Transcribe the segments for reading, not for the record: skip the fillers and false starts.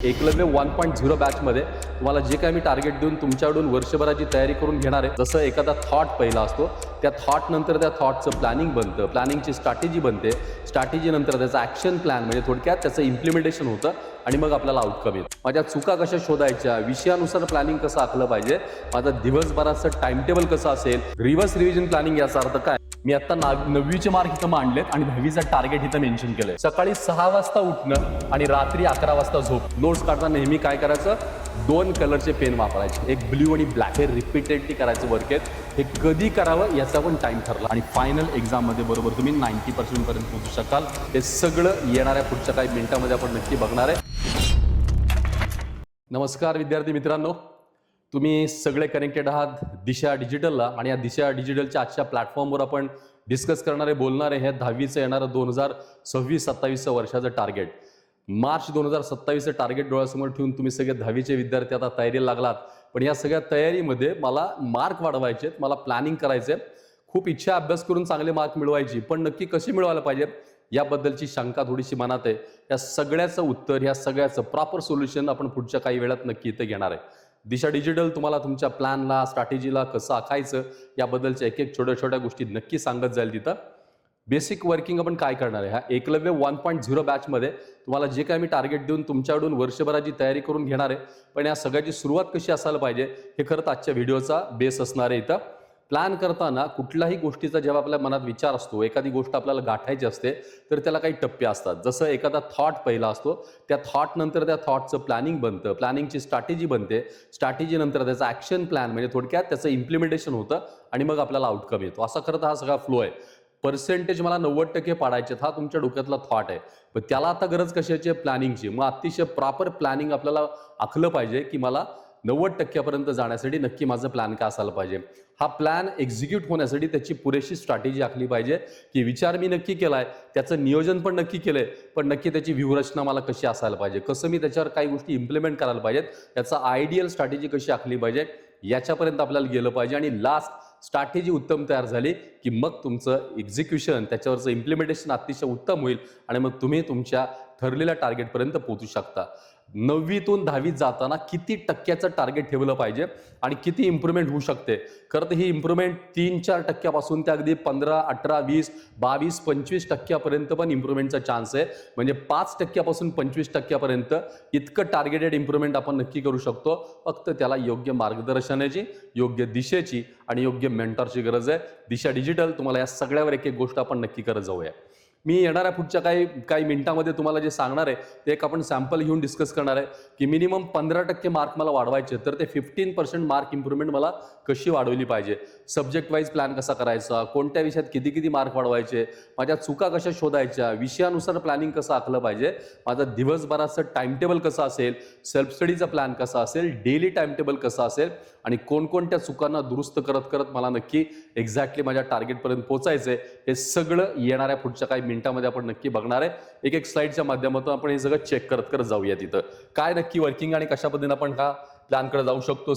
एकलव्य 1.0 बॅचमध्ये तुम्हाला जे काही मी टार्गेट देऊन तुमच्याकडून वर्षभराची तयारी करून घेणार आहे. जसं एखादा थॉट पहिला असतो, त्या थॉट नंतर त्या थॉटचं प्लॅनिंग बनतं, प्लॅनिंगची स्ट्रॅटेजी बनते, स्ट्रॅटेजी नंतर त्याचा ॲक्शन प्लॅन म्हणजे थोडक्यात त्याचं इम्प्लिमेंटेशन होतं आणि मग आपल्याला आउटकम येतो. माझ्या चुका कशा शोधायच्या, विषयानुसार प्लॅनिंग कसं आखलं पाहिजे, माझं दिवसभराचं टाइम टेबल कसं असेल, रिव्हर्स रिव्हिजन प्लॅनिंग याचा अर्थ काय. मी आता 9वीचे मार्क इथं मांडलेत आणि 10वीचा टार्गेट इथं मेन्शन केलंय. सकाळी 6 वाजता उठणं आणि रात्री 11 वाजता झोप. नोट्स काढताना नेहमी काय करायचं, 2 कलरचे पेन वापरायचे, एक ब्ल्यू आणि ब्लॅक. हे रिपीटेडली करायचं वर्क आहे. हे कधी करावं याचा पण टाइम ठरला आणि फायनल एक्झाममध्ये बरोबर तुम्ही 90% पर्यंत पोहोचू शकाल. हे सगळं येणाऱ्या पुढच्या काही मिनिटांमध्ये आपण नक्की बघणार आहे. नमस्कार विद्यार्थी मित्रांनो, तुम्ही सगळे कनेक्टेड आहात दिशा डिजिटलला आणि या दिशा डिजिटलच्या आजच्या प्लॅटफॉर्मवर आपण डिस्कस करणारे बोलणारे हे 10वीचं येणारं 2026-27 वर्षाचं टार्गेट. मार्च 2027चं टार्गेट डोळ्यासमोर ठेवून तुम्ही सगळे 10वीचे विद्यार्थी आता तयारीला लागलात. पण या सगळ्या तयारीमध्ये मला मार्क वाढवायचे, मला प्लॅनिंग करायचे, खूप इच्छा अभ्यास करून चांगले मार्क मिळवायची, पण नक्की कशी मिळवायला पाहिजे याबद्दलची शंका थोडीशी मनात आहे. या सगळ्याचं उत्तर, या सगळ्याचं प्रॉपर सोल्युशन आपण पुढच्या काही वेळात नक्की इथं घेणार आहे. दिशा डिजिटल तुम्हाला तुमच्या प्लॅनला, स्ट्रॅटेजीला कसं आखायचं याबद्दलच्या एक छोट्या छोट्या गोष्टी नक्की सांगत जाईल. तिथं बेसिक वर्किंग आपण काय करणार आहे, ह्या एकलव्य 1.0 बॅचमध्ये तुम्हाला जे काही मी टार्गेट देऊन तुमच्याकडून वर्षभराची तयारी करून घेणार आहे. पण या सगळ्याची सुरुवात कशी असायला पाहिजे हे खरंच आजच्या व्हिडिओचा बेस असणार आहे. इथं प्लॅन करताना कुठल्याही गोष्टीचा जेव्हा आपल्या मनात विचार असतो, एखादी गोष्ट आपल्याला गाठायची असते, तर त्याला काही टप्पे असतात. जसं एखादा थॉट पहिला असतो, त्या थॉट नंतर त्या थॉटचं प्लॅनिंग बनतं, प्लॅनिंगची स्ट्रॅटेजी बनते, स्ट्रॅटेजी नंतर त्याचा ॲक्शन प्लॅन म्हणजे थोडक्यात त्याचं इम्प्लिमेंटेशन होतं आणि मग आपल्याला आउटकम येतो. असा खरं तर हा सगळा फ्लो आहे. पर्सेंटेज मला 90% पाडायचे, हा तुमच्या डोक्यातला थॉट आहे. पण त्याला आता गरज कशाची आहे, प्लॅनिंगची. मग अतिशय प्रॉपर प्लॅनिंग आपल्याला आखलं पाहिजे की मला 90% जाण्यासाठी नक्की माझं प्लॅन काय असायला पाहिजे. हा प्लॅन एक्झिक्यूट होण्यासाठी त्याची पुरेशी स्ट्रॅटेजी आखली पाहिजे की विचार मी नक्की केलाय, त्याचं नियोजन पण नक्की केलंय, पण नक्की त्याची व्यूहरचना मला कशी असायला पाहिजे, कसं मी त्याच्यावर काही गोष्टी इम्प्लिमेंट करायला पाहिजेत, याचा आयडियल स्ट्रॅटेजी कशी आखली पाहिजे याच्यापर्यंत आपल्याला गेलं पाहिजे. आणि लास्ट स्ट्रॅटेजी उत्तम तयार झाली की मग तुमचं एक्झिक्युशन, त्याच्यावरचं इम्प्लिमेंटेशन अतिशय उत्तम होईल आणि मग तुम्ही तुमच्या ठरलेल्या टार्गेटपर्यंत पोहोचू शकता. 9वीतून 10वीत जाताना किती टक्क्याचं टार्गेट ठेवलं पाहिजे आणि किती इम्प्रूव्हमेंट होऊ शकते. खरं तर ही इम्प्रूव्हमेंट 3-4% ते अगदी 15, 18, 20, 22, 25% पण इम्प्रूव्हमेंटचा चान्स आहे. म्हणजे 5% 25% इतकं टार्गेटेड इम्प्रूव्हमेंट आपण नक्की करू शकतो. फक्त त्याला योग्य मार्गदर्शनाची, योग्य दिशेची आणि योग्य मेंटरची गरज आहे. दिशा डिजिटल तुम्हाला या सगळ्यावर एक एक गोष्ट आपण नक्की करत जाऊया. मी येणाऱ्या पुढच्या काही मिनिटांमध्ये तुम्हाला जे सांगणार आहे ते एक आपण सॅम्पल घेऊन डिस्कस करणार आहे की मिनिमम 15% मार्क मला वाढवायचे, तर ते 15% मार्क इम्प्रूव्हमेंट मला कशी वाढवली पाहिजे, सब्जेक्ट वाईज प्लॅन कसा करायचा, कोणत्या विषयात किती किती मार्क वाढवायचे, माझ्या चुका कशा शोधायच्या, विषयानुसार प्लॅनिंग कसं आखलं पाहिजे, माझं दिवसभराचं टाइम टेबल कसं असेल, सेल्फ स्टडीचा प्लॅन कसा असेल, डेली टाइम टेबल कसं असेल आणि कोणकोणत्या चुकांना दुरुस्त करत करत मला नक्की एक्झॅक्टली माझ्या टार्गेटपर्यंत पोहोचायचंय, हे सगळं येणाऱ्या पुढच्या काही मिनिटांमध्ये आपण नक्की बघणार आहे. एक एक स्लाइडच्या माध्यमातून आपण हे सगळं चेक करत करत जाऊया तिथं काय नक्की वर्किंग आणि कशा पद्धतीने आपण हा प्लॅनकडे जाऊ शकतो.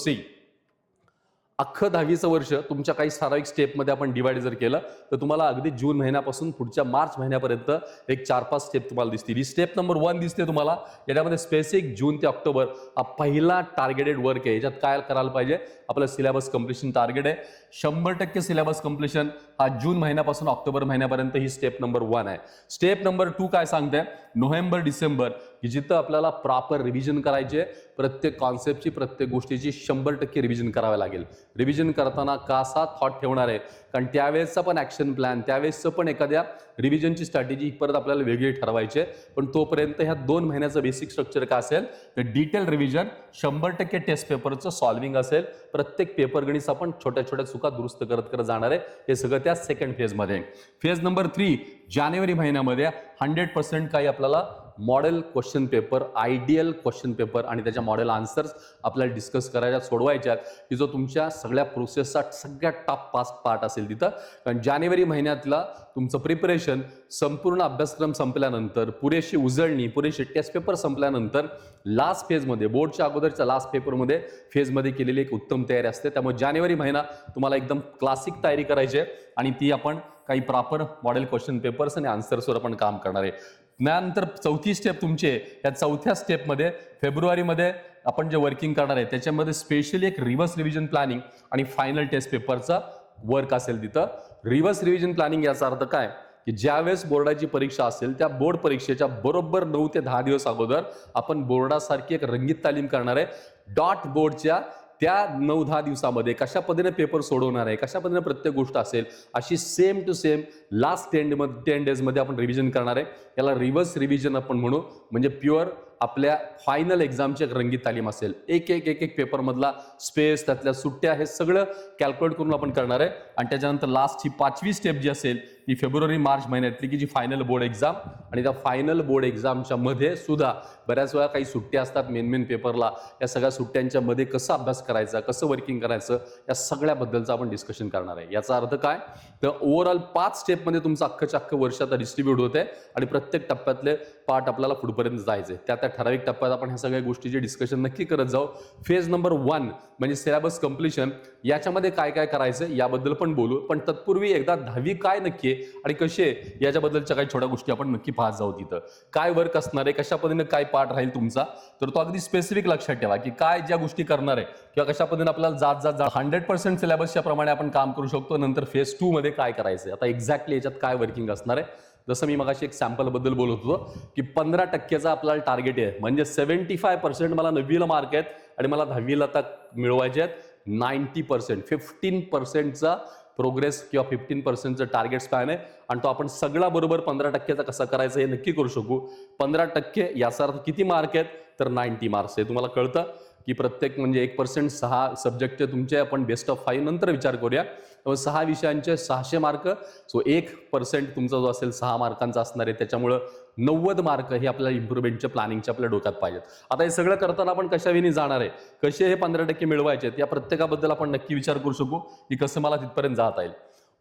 अख्खं 10वीचं वर्ष तुमच्या काही ठराविक स्टेपमध्ये आपण डिवाइड जर केलं तर तुम्हाला अगदी जून महिन्यापासून पुढच्या मार्च महिन्यापर्यंत एक 4-5 स्टेप तुम्हाला दिसतील. ही स्टेप नंबर 1 दिसते तुम्हाला. याच्यामध्ये स्पेसिफिक जून ते ऑक्टोबर हा पहिला टार्गेटेड वर्क आहे. याच्यात काय करायला पाहिजे, आपलं सिलेबस कम्प्लिशन टार्गेट आहे. 100% सिलेबस कम्प्लिशन हा जून महिन्यापासून ऑक्टोबर महिन्यापर्यंत ही स्टेप नंबर 1 आहे. स्टेप नंबर 2 काय सांगते, नोव्हेंबर डिसेंबर, की जिथं आपल्याला प्रॉपर रिव्हिजन करायचे, प्रत्येक कॉन्सेप्टची, प्रत्येक गोष्टीची 100% रिव्हिजन करावे लागेल. रिव्हिजन करताना कसा थॉट ठेवणार आहे, कारण त्यावेळेसचा पण ॲक्शन प्लॅन, त्यावेळेसचं पण एखाद्या रिव्हिजनची स्ट्रॅटेजी परत आपल्याला वेगळी ठरवायची. पण तोपर्यंत ह्या 2 महिन्याचं बेसिक स्ट्रक्चर काय असेल, तर डिटेल रिव्हिजन, 100% टेस्ट पेपरचं सॉल्विंग असेल, प्रत्येक पेपर गणित आपण छोट्या छोट्या चुका दुरुस्त करत करत जाणार आहे. हे सगळं त्या सेकंड फेजमध्ये. फेज नंबर 3 जानेवारी महिन्यामध्ये 100% काही आपल्याला model question paper, ideal question paper आणि त्याच्या मॉडेल आन्सर्स आपल्याला डिस्कस करायच्या, सोडवायच्या, की जो तुमच्या सगळ्या प्रोसेसचा सगळ्यात टॉप पार्ट असेल तिथं. कारण जानेवारी महिन्यातला तुमचं प्रिपरेशन, संपूर्ण अभ्यासक्रम संपल्यानंतर, पुरेशी उजळणी, पुरेशी टेस्ट पेपर संपल्यानंतर लास्ट फेजमध्ये, बोर्डच्या अगोदरच्या लास्ट पेपरमध्ये फेजमध्ये केलेली एक उत्तम तयारी असते. त्यामुळे जानेवारी महिना तुम्हाला एकदम क्लासिक तयारी करायची आहे आणि ती आपण काही प्रॉपर मॉडेल क्वेश्चन पेपर्स आणि आन्सर्सवर आपण काम करणार आहे. त्यानंतर चौथी स्टेप तुमची आहे. या चौथ्या स्टेपमध्ये फेब्रुवारीमध्ये आपण जे वर्किंग करणार आहे त्याच्यामध्ये स्पेशली एक रिव्हर्स रिव्हिजन प्लॅनिंग आणि फायनल टेस्ट पेपरचा वर्क असेल तिथं. रिव्हर्स रिव्हिजन प्लॅनिंग याचा अर्थ काय की ज्यावेळेस बोर्डाची परीक्षा असेल त्या बोर्ड परीक्षेच्या बरोबर 9 ते 10 दिवस अगोदर आपण बोर्डासारखी एक रंगीत तालीम करणार आहे. डॉट बोर्डच्या त्या 9-10 दिवसामध्ये कशा पद्धतीने पेपर सोडवणार आहे, कशा पद्धतीने प्रत्येक गोष्ट असेल अशी सेम टू सेम लास्ट 10 डेजमध्ये आपण रिव्हिजन करणार आहे. याला रिव्हर्स रिव्हिजन आपण म्हणू. म्हणजे प्युअर आपल्या फायनल एक्झामची एक रंगीत तालीम असेल. एक पेपरमधला स्पेस, त्यातल्या सुट्ट्या, हे सगळं कॅल्क्युलेट करून आपण करणार आहे. आणि त्याच्यानंतर लास्ट ही 5वी स्टेप जी असेल ही फेब्रुवारी-मार्च महिन्यातली की जी फायनल बोर्ड एक्झाम. आणि त्या फायनल बोर्ड एक्झामच्या मध्ये सुद्धा बऱ्याच वेळा काही सुट्ट्या असतात मेन पेपरला. या सगळ्या सुट्ट्यांच्या मध्ये कसं अभ्यास करायचा, कसं वर्किंग करायचं, या सगळ्याबद्दलचं आपण डिस्कशन करणार आहे. याचा अर्थ काय तर ओव्हरऑल 5 स्टेपमध्ये तुमचं अख्खं वर्ष आता डिस्ट्रीब्यूट होते आणि प्रत्येक टप्प्यातले पार्ट आपल्याला पुढपर्यंत जायचे. त्या ठराविक टप्प्यात आपण ह्या सगळ्या गोष्टीचे डिस्कशन नक्की करत जाऊ. फेज नंबर 1 म्हणजे सिलेबस कम्प्लिशन. याच्यामध्ये काय काय करायचं याबद्दल पण बोलू. पण तत्पूर्वी एकदा 10वी काय नक्की आहे आणि कशी आहे याच्याबद्दलच्या काही छोट्या गोष्टी आपण नक्की पाहत जाऊ. तिथं काय वर्क असणार आहे, कशा पद्धतीने काय पार्ट राहील तुमचा, तर तो अगदी स्पेसिफिक लक्षात ठेवा की काय ज्या गोष्टी करणार आहे किंवा कशा पद्धतीने आपल्याला जात 100% सिलेबसच्या प्रमाणे आपण काम करू शकतो. नंतर फेज 2 मध्ये काय करायचं, आता एक्झॅक्टली याच्यात काय वर्किंग असणार आहे. जसं मी मगाशी एक सॅम्पल बद्दल बोलत होतो की 15%चा आपल्याला टार्गेट आहे. म्हणजे 75% मला 9वीला मार्क आहेत आणि मला 10वीला आता मिळवायचे आहेत 90%. 15%चा प्रोग्रेस किंवा 15%चं टार्गेट स्पॅन आहे आणि तो आपण सगळा बरोबर 15%चा कसा करायचा हे नक्की करू शकू. 15% याचा अर्थ किती मार्क आहेत तर 90 मार्क्स आहे. तुम्हाला कळतं की प्रत्येक म्हणजे 1% 6 सब्जेक्टचे तुमचे आपण बेस्ट ऑफ 5 नंतर विचार करूया. 6 विषयांचे 600 मार्क. सो 1% तुमचा जो असेल 6 मार्कांचा असणार आहे. त्याच्यामुळं 90 मार्क हे आपल्याला इम्प्रुव्हमेंटच्या प्लॅनिंगच्या आपल्या डोक्यात पाहिजेत. आता हे सगळं करताना आपण कशाविनी जाणार आहे, कसे हे 15% मिळवायचे आहेत, या प्रत्येकाबद्दल आपण नक्की विचार करू शकू की कसं मला तिथपर्यंत जाता येईल.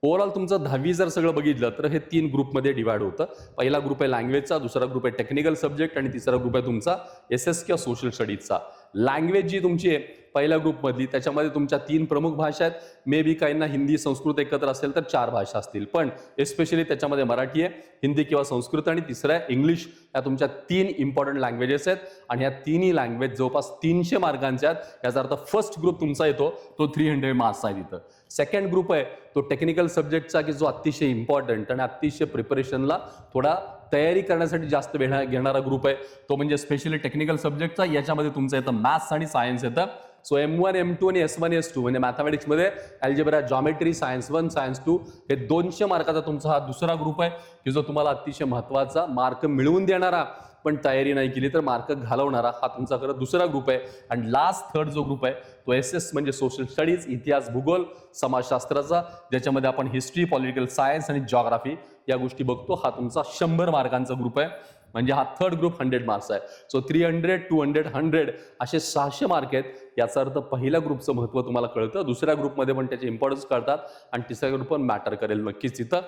ओव्हरऑल तुमचं 10वी जर सगळं बघितलं तर हे 3 ग्रुपमध्ये डिवाइड होतं. पहिला ग्रुप आहे लँग्वेजचा, दुसरा ग्रुप आहे टेक्निकल सब्जेक्ट आणि तिसरा ग्रुप आहे तुमचा SS किंवा सोशल स्टडीजचा. लँग्वेज जी तुमची आहे पहिल्या ग्रुपमधली त्याच्यामध्ये तुमच्या 3 प्रमुख भाषा आहेत. मे बी काहींना हिंदी संस्कृत एकत्र असेल तर 4 भाषा असतील, पण एस्पेशली त्याच्यामध्ये मराठी आहे, हिंदी किंवा संस्कृत आणि तिसरं आहे इंग्लिश. या तुमच्या 3 इम्पॉर्टंट लँग्वेजेस आहेत आणि ह्या तिन्ही लँग्वेज जवळपास 300 मार्कांचे आहेत. याचा अर्थ फर्स्ट ग्रुप तुमचा येतो तो 300 मार्क्स आहे तिथं. सेकंड ग्रुप आहे तो टेक्निकल सब्जेक्टचा की जो अतिशय इम्पॉर्टंट आणि अतिशय प्रिपरेशनला थोडा तयारी करण्यासाठी जास्त वेळ घेणारा ग्रुप आहे. तो म्हणजे स्पेशली टेक्निकल सब्जेक्टचा. याच्यामध्ये तुमचं येतं मॅथ्स आणि सायन्स येतं. सो M1, M2 आणि S1, S2 म्हणजे मॅथमॅटिक्समध्ये अल्जेब्रा, जॉमेट्री, सायन्स 1, सायन्स 2 हे 200 मार्काचा तुमचा हा दुसरा ग्रुप आहे की जो तुम्हाला अतिशय महत्त्वाचा मार्क मिळवून देणारा पण तयारी नाही केली तर मार्क घालवणारा हा तुमचा खरं दुसरा ग्रुप आहे. आणि लास्ट थर्ड जो ग्रुप आहे तो SS म्हणजे सोशल स्टडीज, इतिहास, भूगोल, समाजशास्त्राचा, ज्याच्यामध्ये आपण हिस्ट्री, पॉलिटिकल सायन्स आणि जॉग्राफी या गोष्टी बघतो. हा तुमचा 100 मार्कांचा ग्रुप आहे. म्हणजे हा थर्ड ग्रुप 100 मार्क्स आहे. सो 300, 200, 100 असे 600 मार्क आहेत. याचा अर्थ पहिल्या ग्रुपचं महत्त्व तुम्हाला कळतं, दुसऱ्या ग्रुपमध्ये पण त्याचे इम्पॉर्टन्स कळतात आणि तिसऱ्या ग्रुप पण मॅटर करेल नक्कीच तिथं.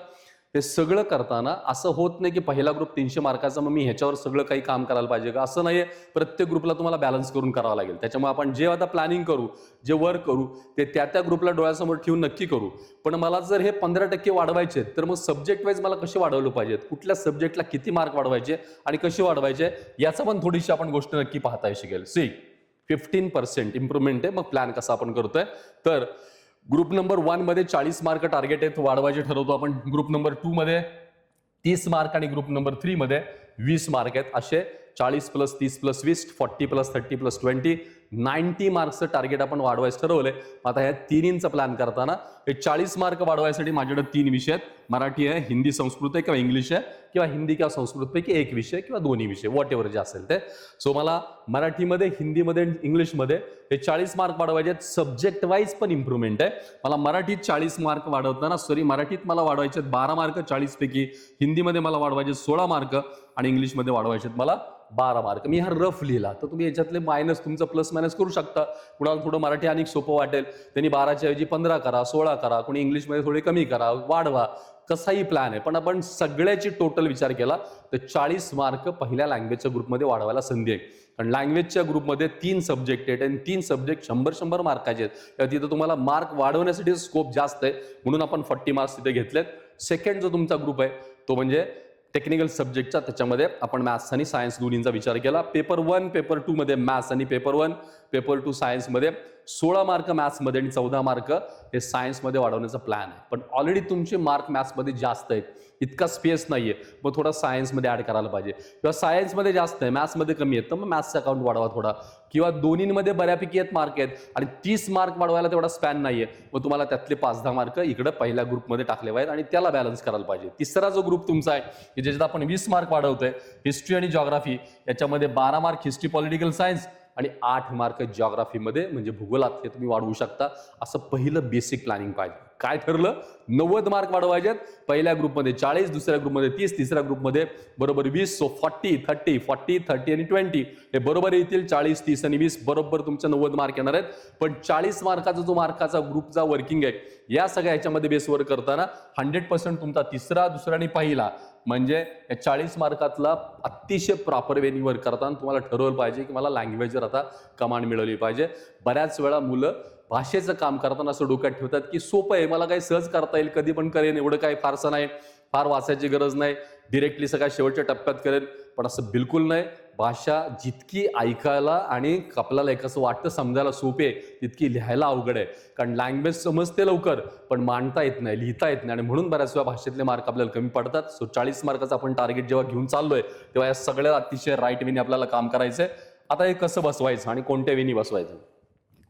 हे सगळं करताना असं होत नाही की पहिला ग्रुप 300 मार्काचा मग मी ह्याच्यावर सगळं काही काम करायला पाहिजे का, असं नाहीये. प्रत्येक ग्रुपला तुम्हाला बॅलन्स करून करावं लागेल. त्याच्यामुळे आपण जे आता प्लॅनिंग करू, जे वर्क करू ते त्या ग्रुपला डोळ्यासमोर ठेवून नक्की करू. पण मला जर हे 15% वाढवायचे तर मग सब्जेक्ट वाईज मला कसे वाढवलं पाहिजेत, कुठल्या सब्जेक्टला किती मार्क वाढवायचे आणि कसे वाढवायचे याचा पण थोडीशी आपण गोष्ट नक्की पाहता शिकेल. 15% इम्प्रुव्हमेंट आहे. मग प्लॅन कसा आपण करतोय तर ग्रुप नंबर 1 मध्ये 40 मार्क टार्गेट आहेत, वाढवायचे ठरवतो आपण. ग्रुप नंबर 2 मध्ये 30 मार्क आणि ग्रुप नंबर 3 मध्ये 20 मार्क आहेत. असे 40 + 30 + 20, 40 + 30 + 20, 90 मार्क्सचं टार्गेट आपण वाढवायचं ठरवलंय. आता ह्या तिन्हींचा प्लॅन करताना हे 40 मार्क वाढवायसाठी माझ्याकडे 3 विषय आहेत. मराठी आहे, हिंदी संस्कृत आहे किंवा इंग्लिश आहे, किंवा हिंदी किंवा संस्कृतपैकी एक विषय किंवा दोन्ही विषय व्हॉट एव्हर जे असेल ते. सो मला मराठीमध्ये, हिंदीमध्ये, इंग्लिशमध्ये हे 40 मार्क वाढवायचे आहेत. सब्जेक्ट वाईज पण इम्प्रुव्हमेंट आहे. मला मराठीत 40 मार्क वाढवताना मराठीत मला वाढवायचे 12 मार्क 40 पैकी, हिंदीमध्ये मला वाढवायचे 16 मार्क आणि इंग्लिशमध्ये वाढवायचे मला 12 मार्क. मी हा रफ लिहिला तर तुम्ही याच्यातले मायनस तुमचं प्लस मायनस करू शकता. कुणाला थोडं मराठी आणि सोपं वाटेल त्यांनी 12च्या ऐवजी 15 करा, 16 करा, कोणी इंग्लिशमध्ये थोडे कमी करा, वाढवा, कसाही प्लॅन आहे. पण आपण सगळ्याची टोटल विचार केला तर 40 मार्क पहिल्या लँग्वेजच्या ग्रुपमध्ये वाढवायला संधी आहे. कारण लँग्वेजच्या ग्रुपमध्ये 3 सब्जेक्ट आहेत आणि 3 सब्जेक्ट 100 मार्काचे आहेत. तिथं तुम्हाला मार्क वाढवण्यासाठी स्कोप जास्त आहे, म्हणून आपण 40 मार्क्स तिथे घेतलेत. सेकंड जो तुमचा ग्रुप आहे तो म्हणजे टेक्निकल सब्जेक्टचा, त्याच्यामध्ये आपण मॅथ्स आणि सायन्स दोन्हींचा विचार केला. पेपर 1 पेपर 2 मध्ये मॅथ्स आणि पेपर 1 पेपर 2 सायन्समध्ये 16 मार्क मॅथ्समध्ये आणि 14 मार्क हे सायन्समध्ये वाढवण्याचा प्लॅन आहे. पण ऑलरेडी तुमचे मार्क मॅथ्समध्ये जास्त आहेत, इतका स्पेस नाहीये, मग थोडा सायन्समध्ये ऍड करायला पाहिजे. किंवा सायन्समध्ये जास्त आहे मॅथ्समध्ये कमी आहेत, तर मग मॅथ्सचा अकाउंट वाढवा थोडा. किंवा दोन्हीमध्ये बऱ्यापैकी आहेत मार्क आहेत आणि 30 मार्क वाढवायला तेवढा स्पॅन नाहीये, मग तुम्हाला त्यातले 5-10 मार्क इकडे पहिल्या ग्रुपमध्ये टाकले पाहिजेत आणि त्याला बॅलन्स करायला पाहिजे. तिसरा जो ग्रुप तुमचा आहे की ज्याच्यात आपण 20 मार्क वाढवतोय, हिस्ट्री आणि जॉग्राफी, याच्यामध्ये 12 मार्क हिस्ट्री पॉलिटिकल सायन्स आणि 8 मार्क जिओग्राफीमध्ये म्हणजे भूगोलात हे तुम्ही वाढवू शकता. असं पहिलं बेसिक प्लॅनिंग पाहिजे. काय ठरलं? 90 मार्क वाढवायचे पहिल्या ग्रुपमध्ये, 40 दुसऱ्या ग्रुपमध्ये, 30 तिसऱ्या ग्रुपमध्ये, बरोबर 20. सो 40 30 40 30 आणि 20 हे बरोबर येतील. 40 30 आणि 20 बरोबर तुमच्या 90 मार्क येणार आहेत. पण 40 मार्काचा जो मार्काचा ग्रुपचा वर्किंग आहे, या सगळ्या ह्याच्यामध्ये बेसवर करताना 100% तुमचा तिसरा दुसरा आणि पहिला म्हणजे या 40 मार्कातला अतिशय प्रॉपर वेनी वर्क करताना तुम्हाला ठरवलं पाहिजे की मला लँग्वेजवर आता कमांड मिळवली पाहिजे. बऱ्याच वेळा मुलं भाषेचं काम करताना असं डोक्यात ठेवतात की सोपं आहे, मला काही सहज करता येईल, कधी पण करेन, एवढं काही फारसं नाही, फार वाचायची गरज नाही, डिरेक्टली सगळ्या शेवटच्या टप्प्यात करेन. पण असं बिलकुल नाही. भाषा जितकी ऐकायला आणि आपल्याला एक असं वाटतं समजायला सोपे आहे, तितकी लिहायला अवघड आहे. कारण लँग्वेज समजते लवकर पण मांडता येत नाही, लिहिता येत नाही आणि म्हणून बऱ्याच वेळा भाषेतले मार्क आपल्याला कमी पडतात. सो 40 मार्काचं आपण टार्गेट जेव्हा घेऊन चाललोय तेव्हा या सगळ्या अतिशय राईट वेनी आपल्याला काम करायचंय. आता हे कसं बसवायचं आणि कोणत्या वेनी बसवायचं?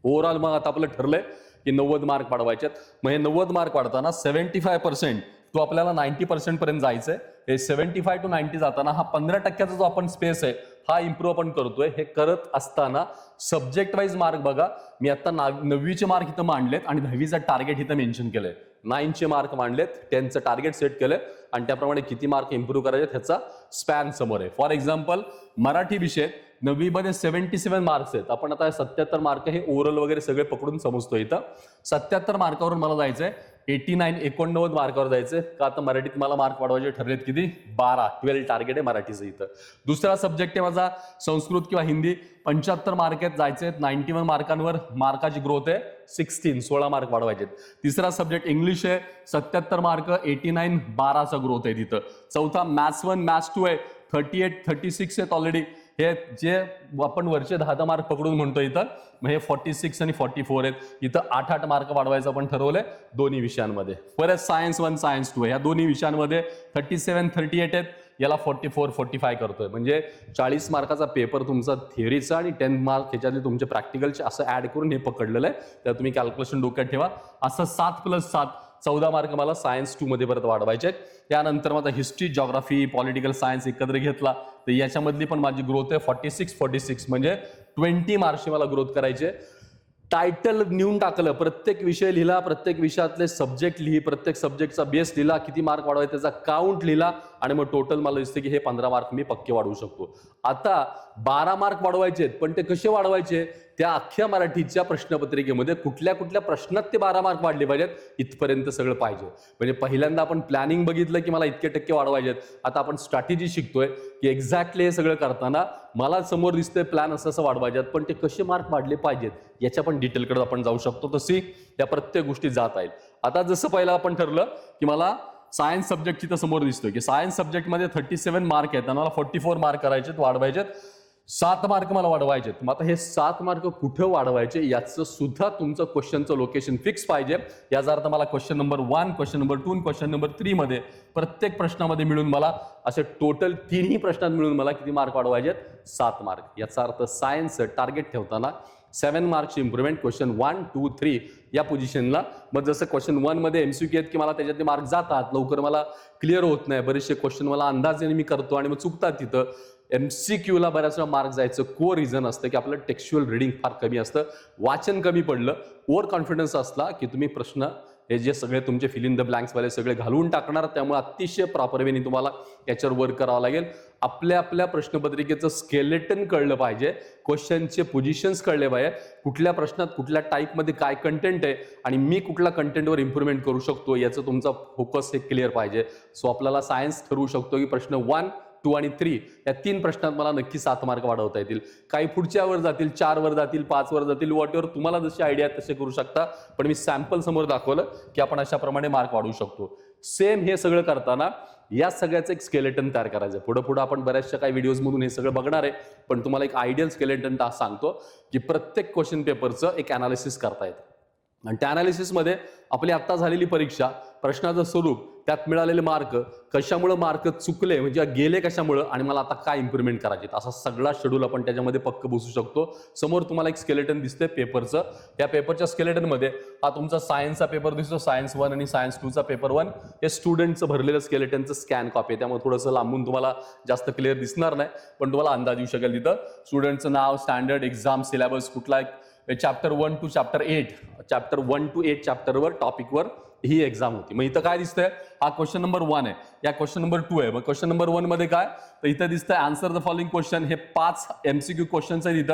ओव्हरऑल मग आता आपलं ठरलंय की 90 मार्क वाढवायचे. मग हे 90 मार्क वाढताना 75% तो आपल्याला 90% पर्यंत जायचंय. हे 75 to 90 जाताना हा 15% जो आपण स्पेस आहे हा इम्प्रूव्ह आपण करतोय. हे करत असताना सब्जेक्ट वाईज मार्क बघा, मी आता 9वीचे मार्क इथं मांडलेत आणि 10वीचा टार्गेट इथं मेन्शन केलंय. 9चे मार्क मांडलेत, 10चं टार्गेट सेट केलंय आणि त्याप्रमाणे किती मार्क इम्प्रूव्ह करायचे ह्याचा स्पॅन समोर आहे. फॉर एक्झाम्पल मराठी विषय 9वीमध्ये 77 मार्क्स आहेत. आपण आता 77 मार्क हे ओव्हरऑल वगैरे सगळे पकडून समजतो. इथं 77 मार्कावरून मला जायचंय 89 मार्कावर जायचंय. का आता मराठीत मला मार्क वाढवायचे ठरलेत किती? 12 टार्गेट आहे मराठीचं इथं. दुसरा सब्जेक्ट आहे माझा संस्कृत किंवा हिंदी, 75 मार्क आहेत, जायचे 91 मार्कांवर. मार्काची ग्रोथ आहे 16 मार्क वाढवायचे. तिसरा सब्जेक्ट इंग्लिश आहे, 77 मार्क, 89 12चा ग्रोथ आहे तिथं. चौथा मॅथ्स 1 मॅथ्स 2 आहे, 38 36 आहेत ऑलरेडी. हे जे आपण वरचे 10 मार्क पकडून म्हणतो इथं, मग हे 46 आणि 44 आहेत. इथं 8 मार्क वाढवायचं आपण ठरवलंय दोन्ही विषयांमध्ये. परत सायन्स 1 सायन्स 2 या दोन्ही विषयांमध्ये 37 38 आहेत, याला 44 45 करतोय. म्हणजे 40 मार्काचा पेपर तुमचा थिअरीचा आणि 10 मार्क ह्याच्यातले तुमचे प्रॅक्टिकलचे असं ऍड करून हे पकडलेलं आहे. तर तुम्ही कॅल्क्युलेशन डोक्यात ठेवा. असं 7 + 7 14 मार्क मला सायन्स 2 मध्ये परत वाढवायचे आहेत. त्यानंतर माझा हिस्ट्री जॉग्राफी पॉलिटिकल सायन्स एकत्र घेतला तर याच्यामधली पण माझी ग्रोथ आहे 46 म्हणजे 20 मार्क्सची मला ग्रोथ करायची आहे. टायटल नेऊन टाकलं, प्रत्येक विषय लिहिला, प्रत्येक विषयातले सब्जेक्ट लिहि, प्रत्येक सब्जेक्टचा बेस लिहिला, किती मार्क वाढवायचे त्याचा काउंट लिहिला आणि मग टोटल मला दिसते की हे 15 मार्क मी पक्के वाढवू शकतो. आता 12 मार्क वाढवायचे पण ते कसे वाढवायचे? त्या अख्ख्या मराठीच्या प्रश्नपत्रिकेमध्ये कुठल्या कुठल्या प्रश्नात ते 12 मार्क वाढले पाहिजेत इथपर्यंत सगळं पाहिजे. म्हणजे पहिल्यांदा आपण प्लॅनिंग बघितलं की मला इतके टक्के वाढवायचे. आता आपण स्ट्रॅटेजी शिकतोय की एक्झॅक्टली हे सगळं करताना मला समोर दिसतंय प्लॅन असं वाढवायचे, पण ते कसे मार्क वाढले पाहिजेत याच्या पण डिटेलकडे आपण जाऊ शकतो. तशी या प्रत्येक गोष्टी जात आहेत. आता जसं पहिलं आपण ठरलं की मला सायन्स सब्जेक्ट तिथं समोर दिसतोय की सायन्स सब्जेक्टमध्ये 37 मार्क आहेत, मला 44 मार्क करायचे वाढवायचे. 7 मार्क मला वाढवायचे. मग आता हे 7 मार्क कुठं वाढवायचे याचं सुद्धा तुमचं क्वेश्चनचं लोकेशन फिक्स पाहिजे. याचा अर्थ मला question number 1 question number 2 question number 3 मध्ये प्रत्येक प्रश्नामध्ये मिळून मला असे टोटल 3ही प्रश्नात मिळून मला किती मार्क वाढवायचे? 7 मार्क. याचा अर्थ सायन्स टार्गेट ठेवताना 7 मार्क्सची इम्प्रुव्हमेंट क्वेश्चन 1 2 3 या पोझिशनला. मग जसं क्वेश्चन 1 मध्ये एमसीक्यू आहेत की मला त्याच्यातले मार्क जातात, लवकर मला क्लिअर होत नाही, बरेचसे क्वेश्चन मला अंदाजाने मी करतो आणि मग चुकतात तिथं. एमसीक्यूला बऱ्याच वेळा मार्क जायचं को रिझन असतं की आपलं टेक्स्च्युअल रिडिंग फार कमी असतं, वाचन कमी पडलं, ओव्हर कॉन्फिडन्स असला की तुम्ही प्रश्न हे जे सगळे तुमचे फिल इन द ब्लँक्स वाले सगळे घालवून टाकणार. त्यामुळे अतिशय प्रॉपर वेने तुम्हाला याच्यावर वर्क करावं लागेल. आपल्या आपल्या प्रश्नपत्रिकेचं स्केलेटन कळलं पाहिजे, क्वेश्चनचे पोझिशन्स कळले पाहिजे, कुठल्या प्रश्नात कुठल्या टाईपमध्ये काय कंटेंट आहे आणि मी कुठल्या कंटेंटवर इम्प्रुव्हमेंट करू शकतो याचं तुमचा फोकस हे क्लिअर पाहिजे. सो आपल्याला सायन्स ठरवू शकतो की प्रश्न 1 2 आणि 3 या 3 प्रश्नात मला नक्की 7 मार्क वाढवता येतील. काही पुढच्या वर जातील, 4 वर जातील, 5 वर जातील, वॉटेवर तुम्हाला जशी आयडिया तसे करू शकता. पण मी सॅम्पल समोर दाखवलं की आपण अशा प्रमाणे मार्क वाढवू शकतो. सेम हे सगळं करताना या सगळ्याचं एक स्केलेटन तयार करायचं. पुढे पुढे आपण बऱ्याचशा काही व्हिडिओजमधून हे सगळं बघणार आहे, पण तुम्हाला एक आयडियल स्केलेटन सांगतो की प्रत्येक क्वेश्चन पेपरचं एक अनालिसिस करता येतं. आणि त्या अनालिसिसमध्ये आपली आत्ता झालेली परीक्षा, प्रश्नाचं स्वरूप, त्यात मिळालेले मार्क, कशामुळे मार्क चुकले म्हणजे गेले कशामुळे, आणि मला आता काय इम्प्रुव्हमेंट करायचे, असा सगळा शेड्यूल आपण त्याच्यामध्ये पक्क बसू शकतो. समोर तुम्हाला एक स्केलेटन दिसते पेपरचं. या पेपरच्या स्केलेटनमध्ये हा तुमचा सायन्सचा पेपर दिसतो, सायन्स 1 आणि सायन्स 2चा पेपर 1. हे स्टुडंटचं भरलेलं स्केलेटनचं स्कॅन कॉपी आहे, त्यामुळे थोडंसं लांबून तुम्हाला जास्त क्लिअर दिसणार नाही, पण तुम्हाला अंदाज येऊ शकेल. तिथं स्टुडंटचं नाव, स्टँडर्ड, एक्झाम, सिलेबस, कुठला chapter 1 to chapter 8, chapter 1 to 8 चॅप्टरवर, टॉपिकवर ही एक्झाम होती. मग इथं काय दिसतंय, हा क्वेश्चन नंबर 1 आहे, या क्वेश्चन नंबर 2 आहे. मग क्वेश्चन नंबर 1 मध्ये काय, तर इथं दिसतंय आन्सर द फॉलोइंग क्वेश्चन. हे 5 MCQ क्वेश्चन्स आहेत.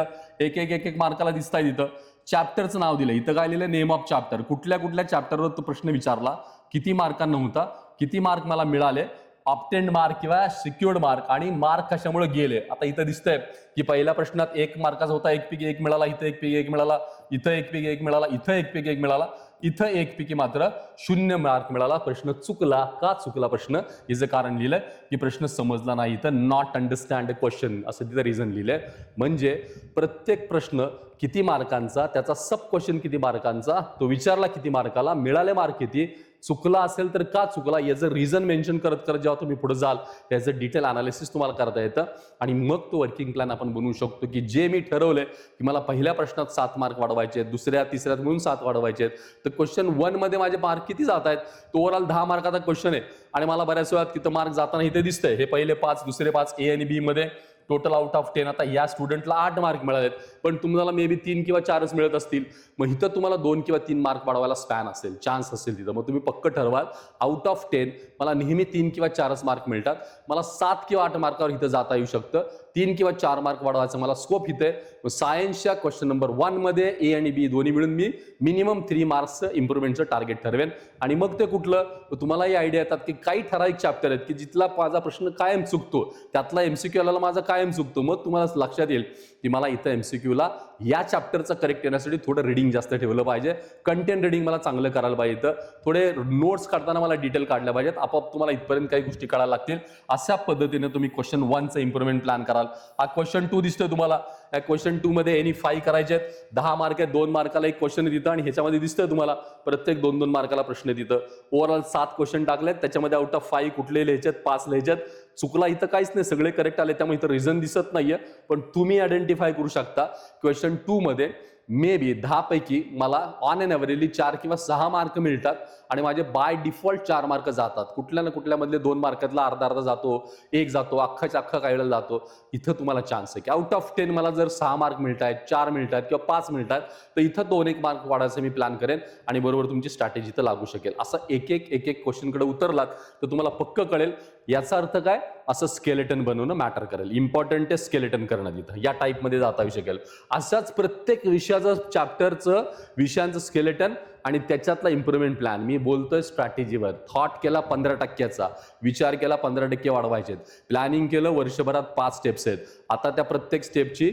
इथं एक मार्काला दिसताय. तिथं चॅप्टरचं नाव दिलं, इथं काय लिहिलं, नेम ऑफ चॅप्टर, कुठल्या कुठल्या चॅप्टरवर तो प्रश्न विचारला, किती मार्कांना होता, किती मार्क मला मिळाले, ऑब्टेन्ड मार्क किंवा सिक्युअर्ड मार्क, आणि मार्क कशामुळे गेले. आता इथं दिसतंय की पहिल्या प्रश्नात 1 मार्काचा होता, 1 पैकी 1 मिळाला, इथं 1 पैकी 1 मिळाला, इथं 1 पैकी 1 मिळाला, इथं 1 पैकी 1 मिळाला, इथं 1 पैकी मात्र 0 मार्क मिळाला. प्रश्न चुकला. का चुकला प्रश्न, याचं कारण लिहिलंय की प्रश्न समजला नाही. इथं नॉट अंडरस्टँड क्वेश्चन असं तिथं रिझन लिहिलंय. म्हणजे प्रत्येक प्रश्न किती मार्कांचा, त्याचा सब क्वेश्चन किती मार्कांचा, तो विचारला किती मार्काला, मिळाले मार्क किती, चुकला असेल तर का चुकला, याचं रिझन मेन्शन करत करत जेव्हा तुम्ही पुढे जाल त्याचं डिटेल अनालिसिस तुम्हाला करता येतं. आणि मग तो वर्किंग प्लॅन आपण बनवू शकतो की जे मी ठरवलंय की मला पहिल्या प्रश्नात 7 मार्क वाढवायचे आहेत, दुसऱ्या तिसऱ्यात म्हणून 7 वाढवायचे आहेत, तर क्वेश्चन 1 मध्ये माझे मार्क किती जात आहेत, तो ओव्हरऑल 10 मार्काचा क्वेश्चन आहे, आणि मला बऱ्याच वेळात किती मार्क जाताना इथे दिसतंय. हे पहिले 5, दुसरे 5, ए आणि बी मध्ये टोटल आउट ऑफ 10. आता या स्टुडंटला 8 मार्क मिळालेत, पण तुम्हाला मे बी 3 किंवा 4च मिळत असतील. मग इथं तुम्हाला 2 किंवा 3 मार्क वाढवायला स्पॅन असेल, चान्स असेल तिथं. मग तुम्ही पक्क ठरवाल आउट ऑफ 10 मला नेहमी 3 किंवा 4च मार्क मिळतात, मला 7 किंवा 8 मार्कावर इथं जाता येऊ शकतं, 3 किंवा 4 मार्क वाढवायचं मला स्कोप इथे. सायन्सच्या क्वेश्चन नंबर 1 मध्ये ए आणि बी दोन्ही मिळून मी मिनिमम 3 मार्क्सचं इम्प्रुव्हमेंटचं टार्गेट ठरवेन. आणि मग ते कुठलं, तुम्हालाही आयडिया येतात की काही ठराविक चॅप्टर आहेत की जिथला माझा प्रश्न कायम चुकतो, त्यातला MCQ ला माझा कायम चुकतो. मग तुम्हाला लक्षात येईल की मला इथं MCQ ला या चॅप्टरचं करेक्ट येण्यासाठी थोडं रिडिंग जास्त ठेवलं पाहिजे, कंटेंट रिडिंग मला चांगलं करायला पाहिजे, थोडे नोट्स काढताना मला डिटेल काढल्या पाहिजेत, आपोआप तुम्हाला इथपर्यंत काही गोष्टी कळायला लागतील. अशा पद्धतीने तुम्ही क्वेश्चन 1चं इम्प्रुव्हमेंट प्लॅन कराल. हा क्वेश्चन 2 दिसतोय तुम्हाला, या क्वेश्चन 2 मध्ये एनी 5 करायचे आहेत, 10 मार्क आहेत, 2 मार्काला एक क्वेश्चन आहे तिथं, आणि ह्याच्यामध्ये दिसतंय तुम्हाला प्रत्येक 2-2 मार्काला प्रश्न तिथं. ओव्हरऑल 7 क्वेश्चन टाकलेत, त्याच्यामध्ये आउट ऑफ 5 कुठले लिहायचे, 5 लिहायचे. चुकला इथं काहीच नाही, सगळे करेक्ट आले, त्यामुळे इथं रिझन दिसत नाहीये, पण तुम्ही आयडेंटिफाय करू शकता क्वेश्चन 2 मध्ये मे बी 10 पैकी मला ऑन एन एव्हरेजली 4 किंवा 6 मार्क मिळतात, आणि माझे बाय डिफॉल्ट 4 मार्क जातात. कुठल्या ना कुठल्या मधले 2 मार्कातला अर्धा जातो, 1 जातो, अख्खाच्या अख्खा काही वेळेला जातो. इथं तुम्हाला चान्स आहे की आउट ऑफ 10 मला जर 6 मार्क मिळत आहेत, 4 मिळत आहेत किंवा 5 मिळत आहेत, तर इथं 2-1 मार्क वाढायचं मी प्लॅन करेन, आणि बरोबर तुमची स्ट्रॅटेजी इथं लागू शकेल. असं एक क्वेश्चनकडे उतरलात तर तुम्हाला पक्क कळेल. याचा अर्थ काय, असं स्केलेटन बनवणं मॅटर करेल. इम्पॉर्टंट आहे स्केलेटन करणं तिथं, या टाईपमध्ये जाता येऊ शकेल. अशाच प्रत्येक विषयाचं, चॅप्टरचं, विषयांचं स्केलेटन आणि त्याच्यातला इम्प्रुव्हमेंट प्लॅन. मी बोलतोय स्ट्रॅटेजीवर. थॉट केला 15%चा, विचार केला 15% वाढवायचे, प्लॅनिंग केलं, वर्षभरात 5 स्टेप्स आहेत. आता त्या प्रत्येक स्टेपची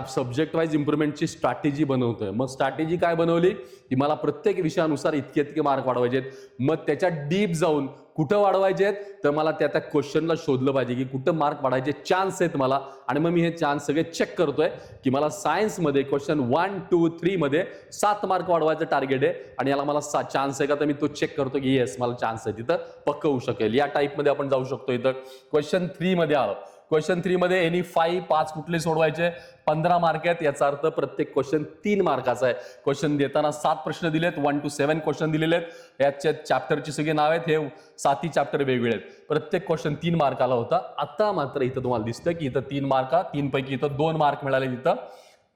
सब्जेक्ट वाईज इम्प्रुव्हमेंटची स्ट्रॅटेजी बनवतोय. मग स्ट्रॅटेजी काय बनवली की मला प्रत्येक विषयानुसार इतके मार्क वाढवायचे आहेत. मग त्याच्यात डीप जाऊन कुठं वाढवायचे आहेत, तर मला त्या क्वेश्चनला शोधलं पाहिजे की कुठं मार्क वाढायचे चान्स आहेत मला, आणि मग मी हे चान्स सगळे चेक करतोय की मला सायन्समध्ये क्वेश्चन 1, 2, 3 मध्ये 7 मार्क वाढवायचं टार्गेट आहे, आणि याला मला चान्स आहे का, तर मी तो चेक करतो की येस मला चान्स आहे, तिथं पक्क होऊ शकेल. या टाईपमध्ये आपण जाऊ शकतो. इथं क्वेश्चन 3 मध्ये आलो. क्वेश्चन 3 मध्ये एनी 5 कुठले सोडवायचे, 15 मार्क आहेत. याचा अर्थ प्रत्येक क्वेश्चन 3 मार्काचा आहे. क्वेश्चन देताना 7 प्रश्न दिलेत, 1 to 7 क्वेश्चन दिलेले आहेत. याच्या चॅप्टरची सगळी नाव आहेत, हे 7ही चॅप्टर वेगवेगळे आहेत. प्रत्येक क्वेश्चन 3 मार्काला होता. आता मात्र इथं तुम्हाला दिसतं की इथं 3 मार्क, 3 पैकी इथं 2 मार्क मिळाले. तिथं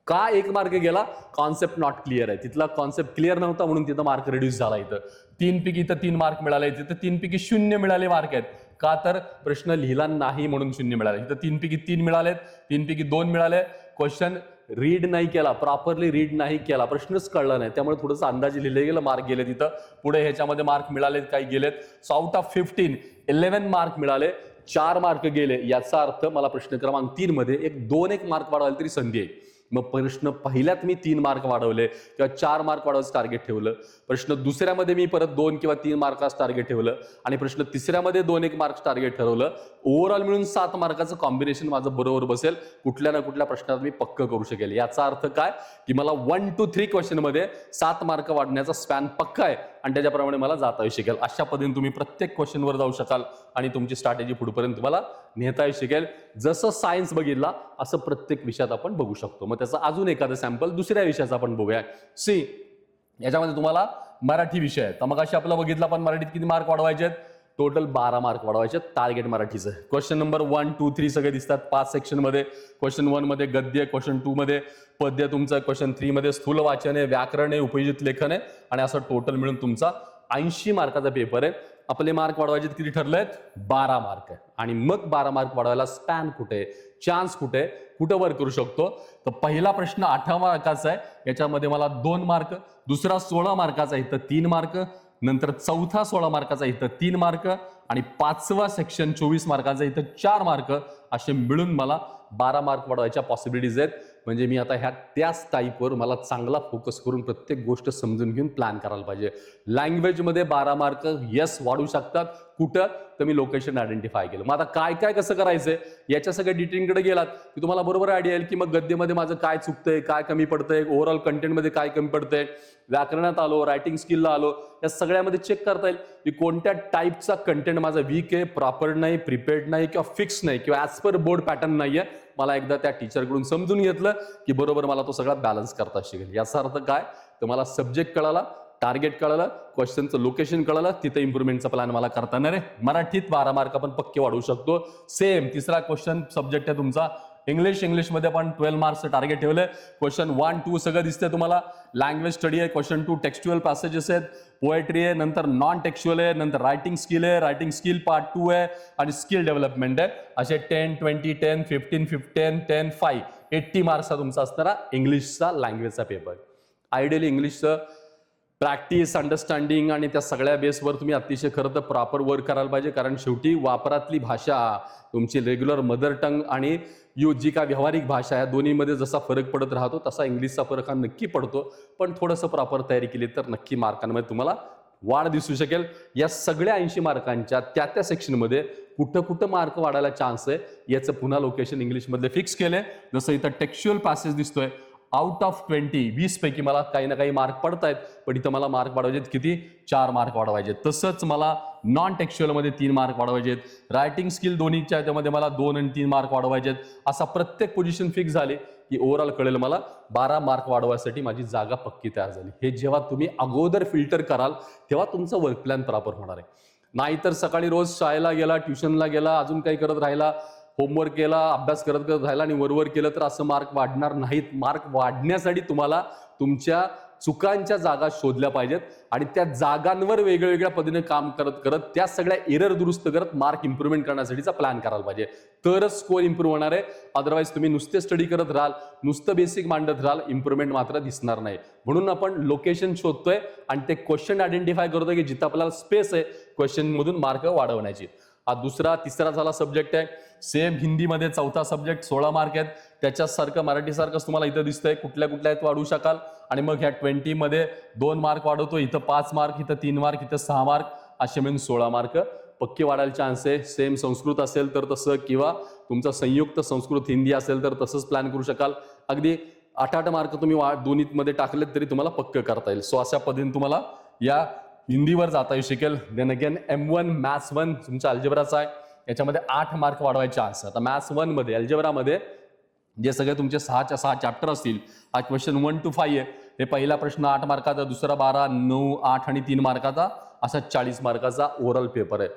का 1 मार्क गेला, कॉन्सेप्ट नॉट क्लिअर आहे, तिथला कॉन्सेप्ट क्लिअर नव्हता म्हणून तिथं मार्क रिड्यूस झाला. इथं 3 पैकी इथं 3 मार्क मिळाले, तिथं 3 पैकी 0 मिळाले मार्क आहेत. का, तर प्रश्न लिहिला नाही म्हणून 0 मिळाले. इथं 3 पैकी 3 मिळालेत, 3 पैकी 2 मिळाले. क्वेश्चन रीड नाही केला, प्रॉपरली रीड नाही केला, प्रश्नच कळला नाही, त्यामुळे थोडंसं अंदाजे लिहिले गेलं, मार्क गेले. तिथं पुढे ह्याच्यामध्ये मार्क मिळालेत, काही गेलेत. सो आउट ऑफ 15 11 मार्क मिळाले, 4 मार्क गेले. याचा अर्थ मला प्रश्न क्रमांक 3 मध्ये एक 2-1 मार्क वाढवायला तरी संधी आहे. मग प्रश्न पहिल्यात मी 3 मार्क वाढवले किंवा 4 मार्क वाढवायचं टार्गेट ठेवलं, प्रश्न दुसऱ्यामध्ये मी परत 2 किंवा 3 मार्काचं टार्गेट ठेवलं आणि प्रश्न तिसऱ्यामध्ये 2-1 मार्क्स टार्गेट ठरवलं, ओव्हरऑल मिळून 7 मार्काचं कॉम्बिनेशन माझं बरोबर बसेल, कुठल्या ना कुठल्या प्रश्नात मी पक्क करू शकेल. याचा अर्थ काय की मला 1 to 3 क्वेश्चन मध्ये 7 मार्क वाढण्याचा स्पॅन पक्का आहे आणि त्याच्याप्रमाणे मला जाता येऊ शकेल. अशा पद्धतीने तुम्ही प्रत्येक क्वेश्चनवर जाऊ शकाल आणि तुमची स्ट्रॅटेजी पुढेपर्यंत तुम्हाला नेता येऊ शकेल. जसं सायन्स बघितला असं प्रत्येक विषयात आपण बघू शकतो. मग त्याचा अजून एखादं सॅम्पल दुसऱ्या विषयाचा आपण बघूया. सी, याच्यामध्ये तुम्हाला मराठी विषय आहे. तर मग अशी आपला बघितला पण मराठीत किती मार्क वाढवायचे आहेत? टोटल 12 मार्क वाढवायचे टार्गेट मराठीचं. क्वेश्चन नंबर 1, 2, 3 सगळे दिसतात 5 सेक्शन मध्ये. क्वेश्चन 1 मध्ये गद्य, क्वेश्चन 2 मध्ये पद्य तुमचं, क्वेश्चन 3 मध्ये स्थूल वाचन आहे, व्याकरण आहे, उपयोजित लेखन आहे आणि असं टोटल मिळून तुमचा 80 मार्काचा पेपर आहे. आपले मार्क वाढवायचे किती ठरलेत? 12 मार्क आहे. आणि मग 12 मार्क वाढवायला स्पॅन कुठे, चान्स कुठे, कुठं वर करू शकतो? तर पहिला प्रश्न 8 मार्काचा आहे, याच्यामध्ये मला 2 मार्क, दुसरा 16 मार्काचा इथं 3 मार्क, नंतर चौथा 16 मार्काचा इथं 3 मार्क आणि पाचवा सेक्शन 24 मार्काचा इथं 4 मार्क, असे मिळून मला 12 मार्क वाढवायच्या पॉसिबिलिटीज आहेत. म्हणजे मी आता ह्या त्याच टाईपवर मला चांगला फोकस करून प्रत्येक गोष्ट समजून घेऊन प्लॅन करायला पाहिजे. लँग्वेजमध्ये 12 मार्क यस वाढू शकतात. कुठं? तर मी लोकेशन आयडेंटिफाय केलं. मग आता काय काय कसं करायचंय याच्या सगळ्या डिटेलकडे गेलात की तुम्हाला बरोबर आयडिया येईल की मग गद्यमध्ये माझं काय चुकतंय, काय कमी पडतंय, ओव्हरऑल कंटेंटमध्ये काय कमी पडतंय, व्याकरणात आलो, रायटिंग स्किलला आलो, या सगळ्यामध्ये चेक करता येईल की कोणत्या टाईपचा कंटेंट माझा वीक आहे, प्रॉपर नाही, प्रिपेअर्ड नाही किंवा फिक्स नाही किंवा ॲज पर बोर्ड पॅटर्न नाहीये. मला एकदा त्या टीचरकडून समजून घेतलं की बरोबर मला तो सगळा बॅलन्स करता शिकेल. याचा अर्थ काय? तर मला सब्जेक्ट कळाला, टार्गेट कळालं, क्वेश्चनचं लोकेशन कळालं, तिथं इम्प्रुव्हमेंटचा प्लॅन मला करता येणार आहे. मराठीत 12 मार्क आपण पक्के वाढवू शकतो. सेम तिसरा क्वेश्चन सब्जेक्ट आहे तुमचा इंग्लिशमध्ये आपण 12 मार्क्सचं टार्गेट ठेवलंय. क्वेश्चन 1, 2 सगळं दिसतंय तुम्हाला. लँग्वेज स्टडी आहे, क्वेश्चन 2 टेक्स्च्युअल पॅसेजेस आहेत, पोएट्री आहे, नंतर नॉन टेक्स्च्युअल आहे, नंतर रायटिंग स्किल आहे, रायटिंग स्किल पार्ट 2 आहे आणि स्किल डेव्हलपमेंट आहे. असे 10, 20, 10, 15, 15, 10, 5 80 मार्क्सचा तुमचा असणारा इंग्लिशचा लँग्वेजचा पेपर. आयडियली इंग्लिशचं प्रॅक्टिस, अंडरस्टँडिंग आणि त्या सगळ्या बेसवर तुम्ही अतिशय खरं तर प्रॉपर वर्क करायला पाहिजे. कारण शेवटी वापरातली भाषा, तुमची रेग्युलर मदर टंग आणि जी काय व्यावहारिक भाषा आहे, दोन्हीमध्ये जसा फरक पडत राहतो तसा इंग्लिशचा फरक हा नक्की पडतो. पण थोडंसं प्रॉपर तयारी केली तर नक्की मार्कांमध्ये तुम्हाला वाढ दिसू शकेल. या सगळ्या 80 मार्कांच्या त्या सेक्शनमध्ये कुठं कुठं मार्क वाढायला चान्स आहे याचं पुन्हा लोकेशन इंग्लिशमधले फिक्स केले. जसं इथं टेक्स्च्युअल पॅसेज दिसतोय, आउट ऑफ 20 पैकी मला काही ना काही मार्क पडतायत, पण इथं मला मार्क वाढवायचे किती? 4 मार्क वाढवायचे. तसंच मला नॉन टेक्स्च्युअलमध्ये 3 मार्क वाढवायचे, रायटिंग स्किल दोन्हीच्या ह्याच्यामध्ये मला 2 आणि 3 मार्क वाढवायचे. असा प्रत्येक पोझिशन फिक्स झाली की ओव्हरऑल कळेल मला 12 मार्क वाढवायसाठी माझी जागा पक्की तयार झाली. हे जेव्हा तुम्ही अगोदर फिल्टर कराल तेव्हा तुमचं वर्क प्लॅन प्रॉपर होणार आहे. नाहीतर सकाळी रोज शाळेला गेला, ट्युशनला गेला, अजून काही करत राहिला, होमवर्क केला, अभ्यास करत करत राहिला आणि वरवर केलं तर असं मार्क वाढणार नाहीत. मार्क वाढण्यासाठी तुम्हाला तुमच्या चुकांच्या जागा शोधल्या पाहिजेत आणि त्या जागांवर वेगवेगळ्या पद्धतीने काम करत करत त्या सगळ्या एरर दुरुस्त करत मार्क इम्प्रुव्हमेंट करण्यासाठीचा प्लॅन करायला पाहिजे. तरच स्कोर इम्प्रूव्ह होणार आहे. अदरवाईज तुम्ही नुसते स्टडी करत राहाल, नुसतं बेसिक मांडत राहाल, इम्प्रुव्हमेंट मात्र दिसणार नाही. म्हणून आपण लोकेशन शोधतोय आणि ते क्वेश्चन आयडेंटिफाय करतोय की जिथं आपल्याला स्पेस आहे क्वेश्चन मधून मार्क वाढवण्याची. हा दुसरा तिसरा झाला सब्जेक्ट आहे. सेम हिंदीमध्ये चौथा सब्जेक्ट 16 मार्क आहेत. त्याच्यासारखं मराठीसारखंच तुम्हाला इथं दिसतंय. कुठल्या आहेत वाढवू शकाल. आणि मग ह्या 20 मध्ये 2 मार्क वाढवतो, इथं 5 मार्क, इथं 3 मार्क, इथं 6 मार्क, असे मिळून 16 मार्क पक्के वाढायला चान्स आहे. सेम संस्कृत असेल तर तसं, किंवा तुमचा संयुक्त संस्कृत हिंदी असेल तर तसंच प्लॅन करू शकाल. अगदी 8-8 मार्क तुम्ही दोन्हीमध्ये टाकलेत तरी तुम्हाला पक्क करता येईल. सो अशा पद्धतीने तुम्हाला या हिंदीवर जाता येऊ शकेल. देन अगेन M1 मॅथ्स 1 तुमचा अल्जेब्राचा आहे, याच्यामध्ये 8 मार्क वाढवायचे चान्स. आता मॅथ्स 1 मध्ये अल्जेब्रामध्ये जे सगळे तुमचे 6च्या 6 चॅप्टर असतील, हा क्वेश्चन 1 to 5 आहे. हे पहिला प्रश्न 8 मार्काचा, दुसरा 12, 9, 8 आणि 3 मार्काचा, असा 40 मार्काचा ओव्हरऑल पेपर आहे.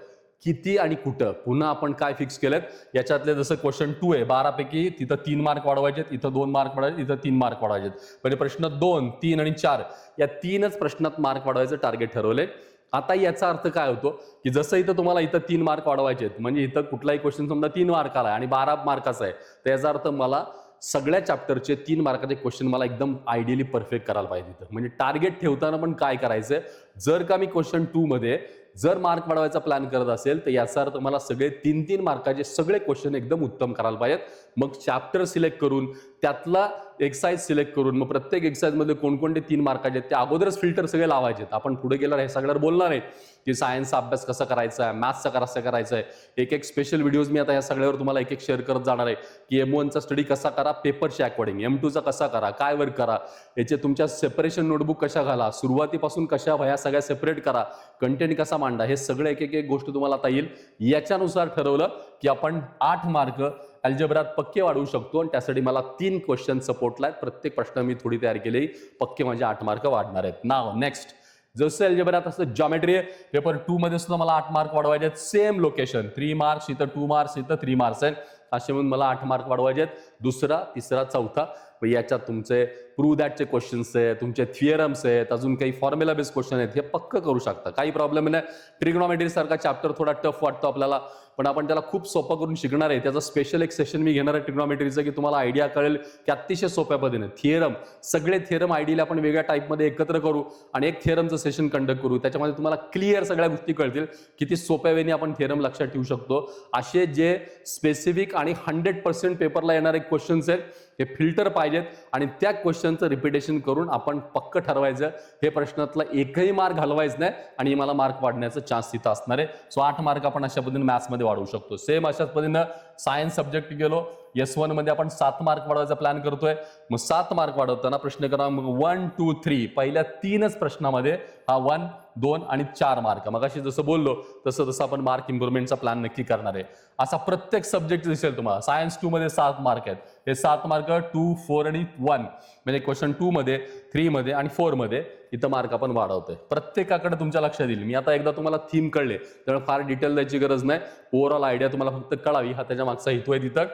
किती आणि कुठं पुन्हा आपण काय फिक्स केलेत याच्यातले, जसं क्वेश्चन 2 आहे 12 पैकी तिथं 3 मार्क वाढवायचे, इथं 2 मार्क वाढवायचे, इथं 3 मार्क वाढवायचे. म्हणजे प्रश्न 2, 3 आणि 4 या 3च प्रश्नात मार्क वाढवायचं टार्गेट ठरवले. आता याचा अर्थ काय होतो की जसं इथं तुम्हाला इथं 3 मार्क वाढवायचे आहेत, म्हणजे इथं कुठलाही क्वेश्चन समजा 3 मार्काला आहे आणि 12 मार्काचा आहे, तर याचा अर्थ मला सगळ्या चॅप्टरचे 3 मार्काचे क्वेश्चन मला एकदम आयडियली परफेक्ट करायला पाहिजे तिथं. म्हणजे टार्गेट ठेवताना पण काय करायचंय, जर का मी क्वेश्चन 2 मध्ये जर मार्क वाढवायचा प्लॅन करत असेल तर याचा अर्थ मला सगळे 3-3 मार्काचे सगळे क्वेश्चन एकदम उत्तम करायला पाहिजेत. मग चॅप्टर सिलेक्ट करून त्यातला एक्सरसाइज सिलेक्ट करून मग प्रत्येक एक्सरसाइज मध्ये कोणकोणते 3 मार्काचे आहेत ते अगोदरच फिल्टर सगळे लावायचे. आपण पुढे गेल्यावर हे सगळ्यावर बोलणार आहे की सायन्सचा अभ्यास कसा करायचा आहे, मॅथ्सचा कसा करायचा आहे. एक स्पेशल व्हिडिओज मी आता या सगळ्यावर तुम्हाला एक शेअर करत जाणार आहे की M1चा स्टडी कसा करा पेपरच्या अकॉर्डिंग, M2चा कसा करा, काय वर्क करा, याचे तुमच्या सेपरेशन नोटबुक कशा घाला, सुरुवातीपासून कशा वह्या सगळ्या सेपरेट करा, कंटेंट कसा मांडा, हे सगळं एक गोष्ट तुम्हाला आता येईल. याच्यानुसार ठरवलं की आपण 8 मार्क अल्जेब्रात पक्के वाढवू शकतो आणि त्यासाठी मला 3 क्वेश्चन सपोर्टला आहेत. प्रत्येक प्रश्न मी थोडी तयार केली, पक्के माझे 8 मार्क वाढणार आहेत. नाव नेक्स्ट जसं अल्जेब्रात असं जॉमेट्री पेपर 2 मध्ये सुद्धा मला 8 मार्क वाढवायचे आहेत. सेम लोकेशन 3 मार्क्स इथं 2 मार्क्स इथं 3 मार्क्स आहेत, असे म्हणून मला 8 मार्क वाढवायचे आहेत. दुसरा, तिसरा, चौथा याच्यात तुमचे प्रूव्ह दॅटचे क्वेश्चन्स आहेत, तुमचे थिअरम्स आहेत, अजून काही फॉर्म्युला बेस्ड क्वेश्चन आहेत, हे पक्क करू शकता, काही प्रॉब्लेम नाही. ट्रिग्नॉमेट्री सारखा चॅप्टर थोडा टफ वाटतो आपल्याला, पण आपण त्याला खूप सोपं करून शिकणार आहे. त्याचा स्पेशल एक सेशन मी घेणार आहे ट्रिग्नॉमेट्रीचं की तुम्हाला आयडिया कळेल की अतिशय सोप्या पद्धतीने थिअरम, सगळे थिअरम आयडियाला आपण वेगळ्या टाईपमध्ये एकत्र करू आणि एक थिअरमचं सेशन कंडक्ट करू. त्याच्यामध्ये तुम्हाला क्लिअर सगळ्या गोष्टी कळतील, किती सोप्या वेळी आपण थिअरम लक्षात ठेवू शकतो. असे जे स्पेसिफिक आणि 100% पेपरला येणारे क्वेश्चन्स आहेत हे फिल्टर पाहिजेत आणि त्या क्वेश्चनचं रिपिटेशन करून आपण पक्क ठरवायचं हे प्रश्नातला एकही मार्क घालवायचं नाही आणि मला मार्क वाढण्याचा चान्स तिथं असणार आहे. सो 8 मार्क आपण अशा पद्धतीने मॅथ्समध्ये वाढवू शकतो. सेम अशाच पद्धतीनं सायन्स सब्जेक्ट गेलो, S1 मध्ये आपण 7 मार्क वाढवायचा प्लॅन करतोय. मग 7 मार्क वाढवताना प्रश्न क्रमांक 1, 2, 3 पहिल्या 3च प्रश्नामध्ये हा 1, 2 आणि 4 मार्क, मग अशी जसं बोललो तसं तसं आपण मार्क इम्प्रुव्हमेंटचा प्लॅन नक्की करणार आहे. असा प्रत्येक सब्जेक्ट दिसेल तुम्हाला. सायन्स 2 मध्ये 7 मार्क आहेत, हे 7 मार्क 2, 4 आणि 1 म्हणजे क्वेश्चन 2 मध्ये, 3 मध्ये आणि 4 मध्ये इथं मार्क आपण वाढवतोय. प्रत्येकाकडे तुमच्या लक्षात येईल. मी आता एकदा तुम्हाला थीम कळले त्यामुळे फार डिटेल द्यायची गरज नाही, ओव्हरऑल आयडिया तुम्हाला फक्त कळावी हा त्याच्या मागचा हेतू आहे. तिथं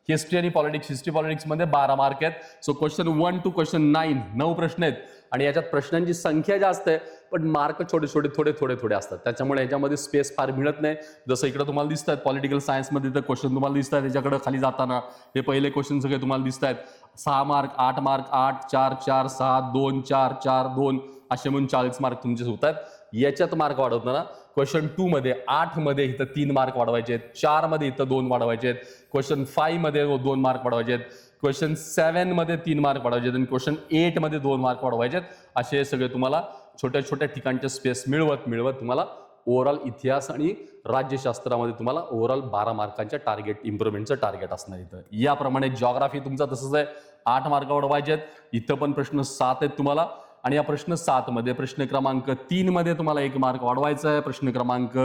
हिस्ट्री आणि पॉलिटिक्स, हिस्ट्री पॉलिटिक्स मध्ये 12 मार्क आहेत. सो क्वेश्चन 1 टू क्वेश्चन 9 9 प्रश्न आहेत आणि याच्यात प्रश्नांची संख्या जास्त आहे पण मार्क छोटे छोटे थोडे असतात, त्याच्यामुळे याच्यामध्ये स्पेस फार मिळत नाही. जसं इकडे तुम्हाला दिसत आहेत पॉलिटिकल सायन्समध्ये तर क्वेश्चन तुम्हाला दिसत आहेत, त्याच्याकडे खाली जाताना हे पहिले क्वेश्चन सगळे तुम्हाला दिसत आहेत. 6 मार्क, 8 मार्क, 8, 4, 4, 6, 2, 4, 4, 2 असे म्हणून 40 मार्क तुमचे होत आहेत. याच्यात मार्क वाढवताना क्वेश्चन 2 मध्ये 8 मध्ये इथं 3 मार्क वाढवायचे आहेत, 4 मध्ये इथं 2 वाढवायचे आहेत, क्वेश्चन 5 मध्ये 2 मार्क वाढवायचे आहेत, क्वेश्चन 7 मध्ये 3 मार्क वाढवायचे आहेत आणि क्वेश्चन 8 मध्ये 2 मार्क वाढवायचे आहेत. असे सगळे तुम्हाला छोट्या छोट्या ठिकाणचे स्पेस मिळवत तुम्हाला ओव्हरऑल इतिहास आणि राज्यशास्त्रामध्ये तुम्हाला ओव्हरऑल 12 मार्कांच्या टार्गेट, इम्प्रुव्हमेंटचं टार्गेट असणार इथं. याप्रमाणे जॉग्राफी तुमचा तसंच आहे, 8 मार्क वाढवायचे आहेत. इथं पण प्रश्न 7 आहेत तुम्हाला आणि या प्रश्न 7 मध्ये प्रश्न क्रमांक 3 मध्ये तुम्हाला 1 मार्क वाढवायचा आहे, प्रश्न क्रमांक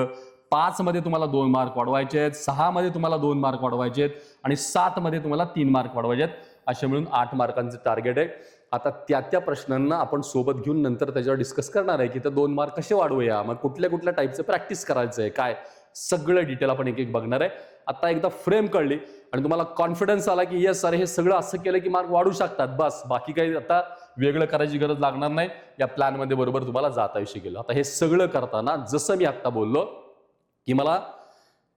5 मध्ये तुम्हाला 2 मार्क वाढवायचे आहेत, 6 मध्ये तुम्हाला 2 मार्क वाढवायचे आहेत आणि 7 मध्ये तुम्हाला 3 मार्क वाढवायचे आहेत. असे मिळून 8 मार्कांचं टार्गेट आहे. आता त्या प्रश्नांना आपण सोबत घेऊन नंतर त्याच्यावर डिस्कस करणार आहे की ते 2 मार्क कसे वाढवूया, मग कुठल्या टाईपचं प्रॅक्टिस करायचं आहे, काय सगळं डिटेल आपण एक बघणार आहे. आता एकदा फ्रेम कळली आणि तुम्हाला कॉन्फिडन्स आला की येस सर हे सगळं असं केलं की मार्क वाढू शकतात, बस बाकी काही आता वेगळं करायची गरज लागणार नाही, या प्लॅन मध्ये बरोबर तुम्हाला जाता येऊ शकेल. आता हे सगळं करताना जसं मी आता बोललो की मला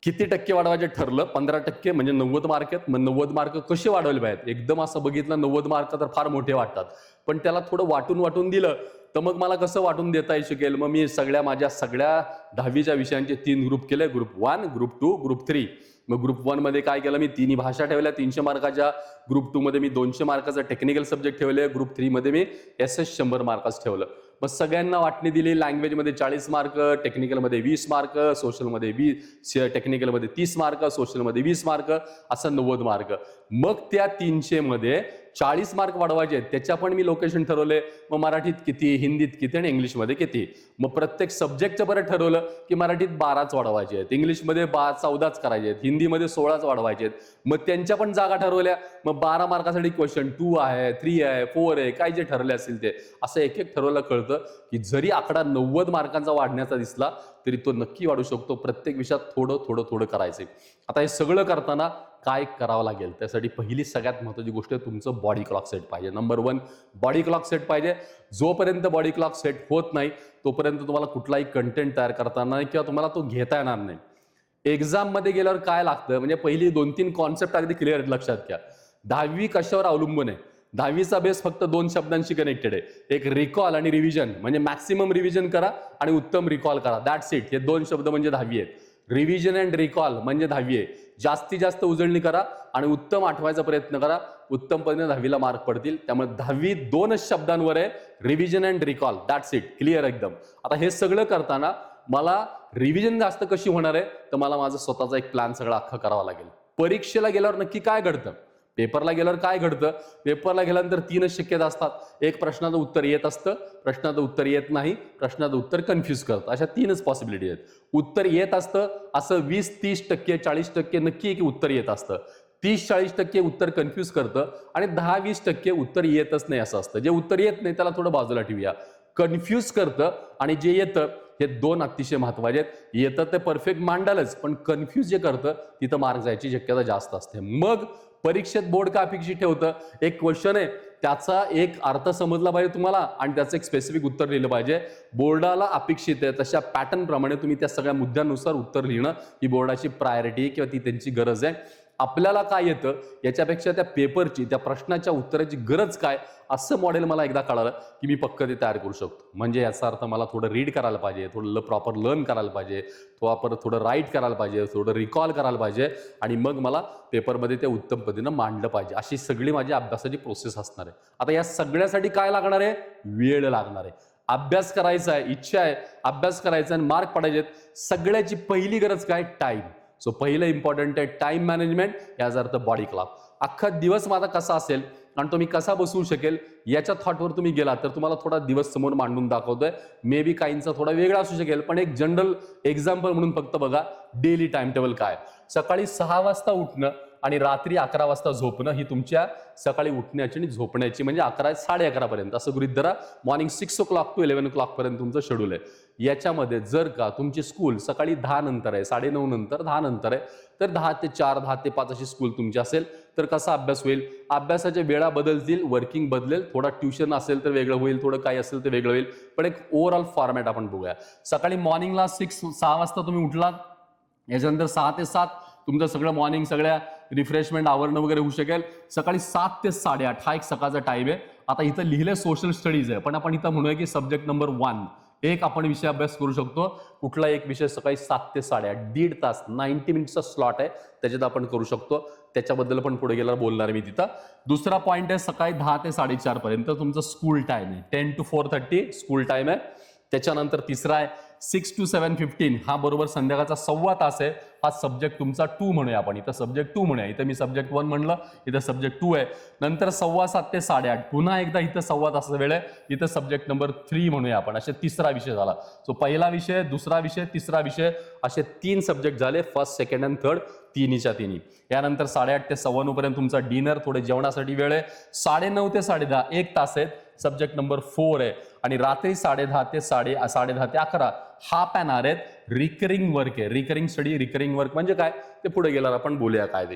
किती टक्के वाढवायचे ठरलं, 15% म्हणजे 90 मार्क आहेत. मग 90 मार्क कसे वाढवले पाहिजेत, एकदम असं बघितलं 90 मार्क तर फार मोठे वाटतात, पण त्याला थोडं वाटून दिलं तर मग मला कसं वाटून देता येऊ शकेल. मग मी माझ्या सगळ्या 10वीच्या विषयांचे 3 ग्रुप केले, ग्रुप 1, ग्रुप 2, ग्रुप 3. मग ग्रुप 1 मध्ये काय केलं मी, 3 भाषा ठेवल्या 300 मार्काच्या, ग्रुप 2 मध्ये मी 200 मार्काचा टेक्निकल सब्जेक्ट ठेवले, ग्रुप 3 मध्ये मी SS 100 मार्काचं ठेवलं. मग सगळ्यांना वाटणी दिली, लँग्वेजमध्ये 40 मार्क, टेक्निकलमध्ये 20 मार्क, सोशलमध्ये 20, टेक्निकलमध्ये 30 मार्क, सोशलमध्ये 20 मार्क, असं 90 मार्क. मग त्या 300 मध्ये 40 मार्क वाढवायचे आहेत, त्याच्या पण मी लोकेशन ठरवले. मग मराठीत किती, हिंदीत किती आणि इंग्लिशमध्ये किती. मग प्रत्येक सब्जेक्टचं बरं ठरवलं की मराठीत 12च वाढवायचे आहेत, इंग्लिशमध्ये 14च करायचे आहेत, हिंदीमध्ये 16च वाढवायचे आहेत. मग त्यांच्या पण जागा ठरवल्या. मग 12 मार्कासाठी क्वेश्चन 2 आहे, 3 आहे, 4 आहे, काय जे ठरले असेल ते असं एक ठरवलं. कळतं की जरी आकडा 90 मार्कांचा वाढण्याचा दिसला तरी तो नक्की वाढू शकतो. प्रत्येक विषयात थोडं करायचंय. आता हे सगळं करताना काय करावं लागेल, त्यासाठी पहिली सगळ्यात महत्त्वाची गोष्ट तुमचं बॉडी क्लॉक सेट पाहिजे. नंबर 1 बॉडी क्लॉक सेट पाहिजे. जोपर्यंत बॉडी क्लॉक सेट होत नाही तोपर्यंत तुम्हाला कुठलाही कंटेंट तयार करताना किंवा तुम्हाला तो घेता येणार नाही. एक्झाम मध्ये गेल्यावर काय लागतं, म्हणजे पहिली 2-3 कॉन्सेप्ट अगदी क्लिअर आहेत, लक्षात घ्या. 10वी कशावर अवलंबून आहे, 10वीचा बेस फक्त 2 शब्दांशी कनेक्टेड आहे, एक रिकॉल आणि रिव्हिजन. म्हणजे मॅक्सिमम रिव्हिजन करा आणि उत्तम रिकॉल करा, दॅट्स इट. हे 2 शब्द म्हणजे 10वी आहेत. रिव्हिजन अँड रिकॉल म्हणजे 10वी आहे. जास्तीत जास्त उजळणी करा आणि उत्तम आठवायचा प्रयत्न करा. उत्तम पद्धतीने 10वीला मार्क पडतील. त्यामुळे 10वी 2च शब्दांवर आहे, revision and recall. That's it, clear एकदम. आता हे सगळं करताना मला रिव्हिजन जास्त कशी होणार आहे, तर मला माझा स्वतःचा एक प्लॅन सगळा अख्खा करावा लागेल. परीक्षेला गेल्यावर नक्की काय घडतं, पेपरला गेल्यावर काय घडतं, पेपरला गेल्यानंतर 3च शक्यता असतात. एक प्रश्नाचं उत्तर येत असतं, प्रश्नाचं उत्तर येत नाही, प्रश्नाचं उत्तर कन्फ्यूज करतं. अशा 3च पॉसिबिलिटी आहेत. उत्तर येत असतं असं 20-30%, 40% नक्की आहे की उत्तर येत असतं. 30-40% उत्तर कन्फ्यूज करतं आणि 10-20% उत्तर येतच नाही असं असतं. जे उत्तर येत नाही त्याला थोडं बाजूला ठेवूया. कन्फ्यूज करतं आणि जे येतं हे 2 अतिशय महत्वाचे आहेत. येतं ते परफेक्ट मांडालच, पण कन्फ्यूज जे करतं तिथं मार्क जायची शक्यता जास्त असते. मग परीक्षेत बोर्ड का अपेक्षित ठेवतं, एक क्वेश्चन आहे त्याचा एक अर्थ समजला पाहिजे तुम्हाला आणि त्याचं एक स्पेसिफिक उत्तर लिहिलं पाहिजे. बोर्डाला अपेक्षित आहे तशा पॅटर्न प्रमाणे तुम्ही त्या सगळ्या मुद्द्यांनुसार उत्तर लिहिणं ही बोर्डाची प्रायोरिटी किंवा ती त्यांची गरज आहे. आपल्याला काय येतं याच्यापेक्षा त्या पेपरची, त्या प्रश्नाच्या उत्तराची गरज काय, असं मॉडेल मला एकदा कळालं की मी पक्क ते तयार करू शकतो. म्हणजे याचा अर्थ मला थोडं रीड करायला पाहिजे, थोडं प्रॉपर लर्न करायला पाहिजे, थोडं राईट करायला पाहिजे, थोडं रिकॉल करायला पाहिजे आणि मग मला पेपरमध्ये ते उत्तम पद्धतीनं मांडलं पाहिजे. अशी सगळी माझी अभ्यासाची प्रोसेस असणार आहे. आता या सगळ्यासाठी काय लागणार आहे, वेळ लागणार आहे. अभ्यास करायचा आहे, इच्छा आहे, अभ्यास करायचा आणि मार्क पडायचे. सगळ्याची पहिली गरज काय, टाइम. सो पहिलं इम्पॉर्टंट आहे टाइम मॅनेजमेंट, याचा अर्थ बॉडी क्लॉक. अख्खा दिवस माझा कसा असेल आणि तो मी कसा बसवू शकेल याच्या थॉटवर तुम्ही गेला तर तुम्हाला थोडा दिवस समोर मांडून दाखवतोय. मे बी काहींचा थोडा वेगळा असू शकेल, पण एक जनरल एक्झाम्पल म्हणून फक्त बघा डेली टाइम टेबल काय. सकाळी 6 वाजता उठणं आणि रात्री 11 वाजता झोपणं ही तुमच्या सकाळी उठण्याची आणि झोपण्याची म्हणजे 11-11:30 पर्यंत असं गृहीत धरा. मॉर्निंग 6 o'clock to 11 o'clock पर्यंत तुमचं शेड्यूल आहे. याच्यामध्ये जर का तुमची स्कूल सकाळी 10 नंतर आहे, 9:30 नंतर, 10 नंतर आहे, तर 10 ते 4, 10 ते 5 अशी स्कूल तुमची असेल तर कसा अभ्यास होईल. अभ्यासाच्या वेळा बदलतील, वर्किंग बदलेल, थोडा ट्युशन असेल तर वेगळं होईल, थोडं काय असेल तर वेगळं होईल, पण एक ओव्हरऑल फॉर्मॅट आपण बघूया. सकाळी मॉर्निंगला 6 वाजता तुम्ही उठलात, याच्यानंतर 6 ते 7 तुमचं सगळं मॉर्निंग सगळ्या रिफ्रेशमेंट आवरणं वगैरे होऊ शकेल. सकाळी 7 ते 8:30 हा एक सकाळचा टाइम आहे. आता इथं लिहिलं सोशल स्टडीज आहे, पण आपण इथं म्हणूया की सब्जेक्ट नंबर 1 एक आपण विषय अभ्यास करू शकतो. कुठला एक विषय सकाळी 7 ते 8:30 1.5 तास 90 मिनिटचा स्लॉट आहे, त्याच्यात आपण करू शकतो. त्याच्याबद्दल पण पुढे गेल्यावर बोलणार मी तिथं. दुसरा पॉईंट आहे सकाळी 10 ते 4:30 पर्यंत तुमचं स्कूल टाइम आहे. 10 to 4:30 स्कूल टाइम आहे. त्याच्यानंतर तिसरा आहे 6 to 7:15 हा बरोबर संध्याकाळचा 1.25 तास आहे. हा सब्जेक्ट तुमचा 2 म्हणूया आपण, इथं सब्जेक्ट 2 म्हणूया. इथं मी सब्जेक्ट 1 म्हणलं, इथं सब्जेक्ट 2 आहे. नंतर 7:15 ते 8:30 पुन्हा एकदा इथं 1.25 तासाचा वेळ आहे, इथं सब्जेक्ट नंबर 3 म्हणूया आपण. असे तिसरा विषय झाला. सो पहिला विषय, दुसरा विषय, तिसरा विषय असे 3 सब्जेक्ट झाले, फर्स्ट, सेकंड आणि थर्ड, तिन्हीच्या तिन्ही. यानंतर 8:30 ते 9:15 पर्यंत तुमचा डिनर, थोडे जेवणासाठी वेळ आहे. 9:30 ते 10:30 1 तास आहेत, सब्जेक्ट नंबर 4 आहे. आणि रात्री 10:30 ते 10:30 ते 11 हाफ एन आवर आहेत, रिकरिंग वर्क आहे. रिकरिंग स्टडी, रिकरिंग वर्क म्हणजे काय ते पुढे गेल्यावर आपण बोलूया काय ते.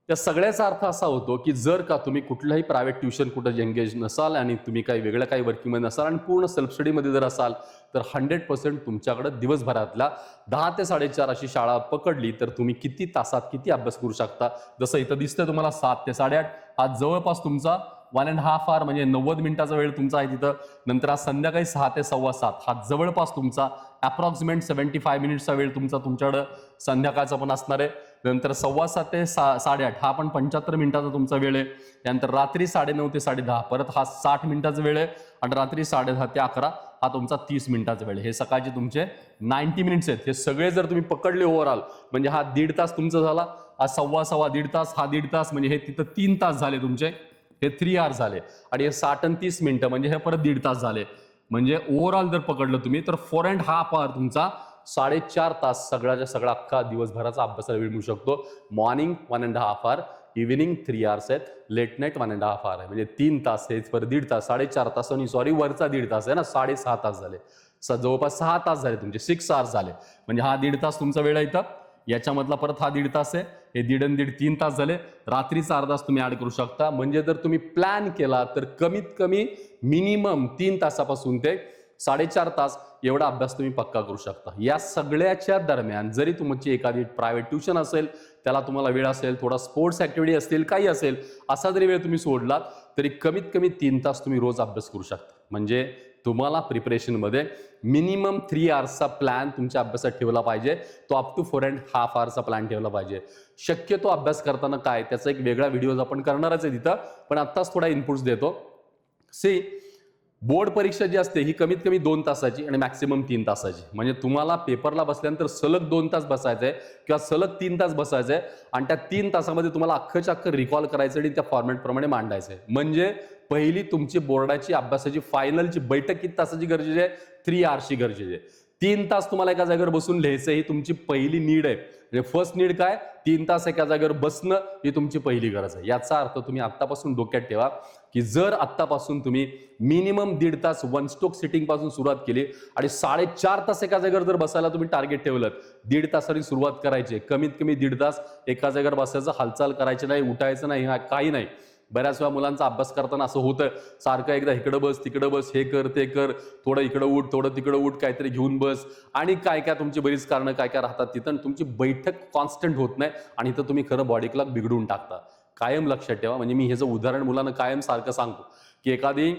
या सगळ्याचा अर्थ असा होतो की जर का तुम्ही कुठल्याही प्रायव्हेट ट्युशन कुठं एंगेज नसाल आणि तुम्ही काही वेगळं काही वर्किंगमध्ये नसाल आणि पूर्ण सेल्फ स्टडीमध्ये जर असाल तर 100% तुमच्याकडे दिवसभरातला 10 ते 4:30 अशी शाळा पकडली तर तुम्ही किती तासात किती अभ्यास करू शकता. जसं इथं दिसतंय तुम्हाला 7 ते 8:30 हा जवळपास तुमचा 1.5 hour म्हणजे 90 मिनिटाचा वेळ तुमचा आहे तिथं. नंतर आज संध्याकाळी 6 ते 7:15 हा जवळपास तुमचा अप्रॉक्सिमेट 75 मिनिट्सचा वेळ तुमच्याकडं संध्याकाळचा पण असणार आहे. नंतर 7:15 ते 8:30 हा पण 75 मिनिटाचा तुमचा वेळ आहे. त्यानंतर रात्री 9:30 ते 10:30 परत हा 60 मिनिटाचा वेळ आहे आणि रात्री 10:30 ते 11 हा तुमचा 30 मिनिटाचा वेळ आहे. हे सकाळचे तुमचे 90 मिनिट्स आहेत. हे सगळे जर तुम्ही पकडले ओव्हरऑल म्हणजे हा 1.5 तास तुमचा झाला, हा 1.25 तास, हा 1.5 तास म्हणजे हे तिथं 3 तास झाले तुमचे, हे 3 hours झाले. आणि हे 60 आणि 30 मिनिटं म्हणजे हे परत 1.5 तास झाले. म्हणजे ओव्हरऑल जर पकडलं तुम्ही तर 4.5 hour तुमचा 4.5 तास सगळ्याच्या सगळा अख्खा दिवसभराचा अभ्यासाला वेळ मिळू शकतो. मॉर्निंग 1.5 hour, इव्हिनिंग 3 hours आहेत, लेट नाईट 1.5 hour आहे. म्हणजे 3 तास हे परत 1.5 तास, 4.5 तास आणि सॉरी वरचा 1.5 तास आहे ना, 6.5 तास झाले. जवळपास 6 तास झाले तुमचे, 6 hours झाले. म्हणजे हा 1.5 तास तुमचा वेळ आहे इथं. याच्यामधला परत हा 1.5 तास आहे, हे 1.5 आणि 1.5 3 तास झाले. रात्रीचा अर्धा तास तुम्ही ऍड करू शकता. म्हणजे जर तुम्ही प्लॅन केला तर कमीत कमी मिनिमम 3 तासापासून ते 4.5 तास एवढा अभ्यास तुम्ही पक्का करू शकता. या सगळ्याच्या दरम्यान जरी तुमची एखादी प्रायव्हेट ट्युशन असेल, त्याला तुम्हाला वेळ असेल, थोडा स्पोर्ट्स ऍक्टिव्हिटी असतील, काही असेल, असा जरी वेळ तुम्ही सोडलात तरी कमीत कमी 3 तास तुम्ही रोज अभ्यास करू शकता. म्हणजे तुम्हाला प्रिपरेशनमध्ये मिनिमम 3 आवर्सचा प्लॅन तुमच्या अभ्यासात ठेवला पाहिजे. तो अप टू 4.5 आवर्सचा प्लॅन ठेवला पाहिजे. शक्यतो अभ्यास करताना काय, त्याचा एक वेगळा व्हिडिओ आपण करणारच आहे तिथं, पण आत्ताच थोडा इनपुट्स देतो. सी, बोर्ड परीक्षा जी असते ही कमीत कमी 2 तासाची आणि मॅक्सिमम 3 तासाची. म्हणजे तुम्हाला पेपरला बसल्यानंतर सलग 2 तास बसायचंय किंवा सलग 3 तास बसायचंय आणि त्या 3 तासामध्ये तुम्हाला अख्खं रिकॉल करायचं आणि त्या फॉर्मॅटप्रमाणे मांडायचंय. म्हणजे पहिली तुमची बोर्डाची अभ्यासाची फायनलची बैठक किती तासाची गरजेची आहे? 3 आवर्सची गरजेची आहे. 3 तास तुम्हाला एका जागेवर बसून लिहायचं ही तुमची पहिली नीड आहे. म्हणजे फर्स्ट नीड काय? 3 तास एका जागेवर बसणं ही तुमची पहिली गरज आहे. याचा अर्थ तुम्ही आत्तापासून डोक्यात ठेवा की जर आत्तापासून तुम्ही मिनिमम 1.5 तास वन स्ट्रोक सिटिंग पासून सुरुवात केली आणि 4.5 तास एका जागेवर जर बसायला तुम्ही टार्गेट ठेवलं, 1.5 तासांनी सुरुवात करायची. कमीत कमी 1.5 तास एका जागेवर बसायचं, हालचाल करायची नाही, उठायचं नाही, काही नाही. बऱ्याच वेळा मुलांचा अभ्यास करताना असं होतं, सारखं एकदा इकडं बस तिकडं बस, हे कर ते कर, थोडं इकडं उठ थोडं तिकडं उठ, काहीतरी घेऊन बस आणि काय काय तुमची बरीच कारणं काय काय राहतात तिथं. तुमची बैठक कॉन्स्टंट होत नाही आणि इथं तुम्ही खरं बॉडी क्लॉक बिघडून टाकता. कायम लक्षात ठेवा. म्हणजे मी हे जर उदाहरण मुलांना कायम सारखं सांगतो की एखादी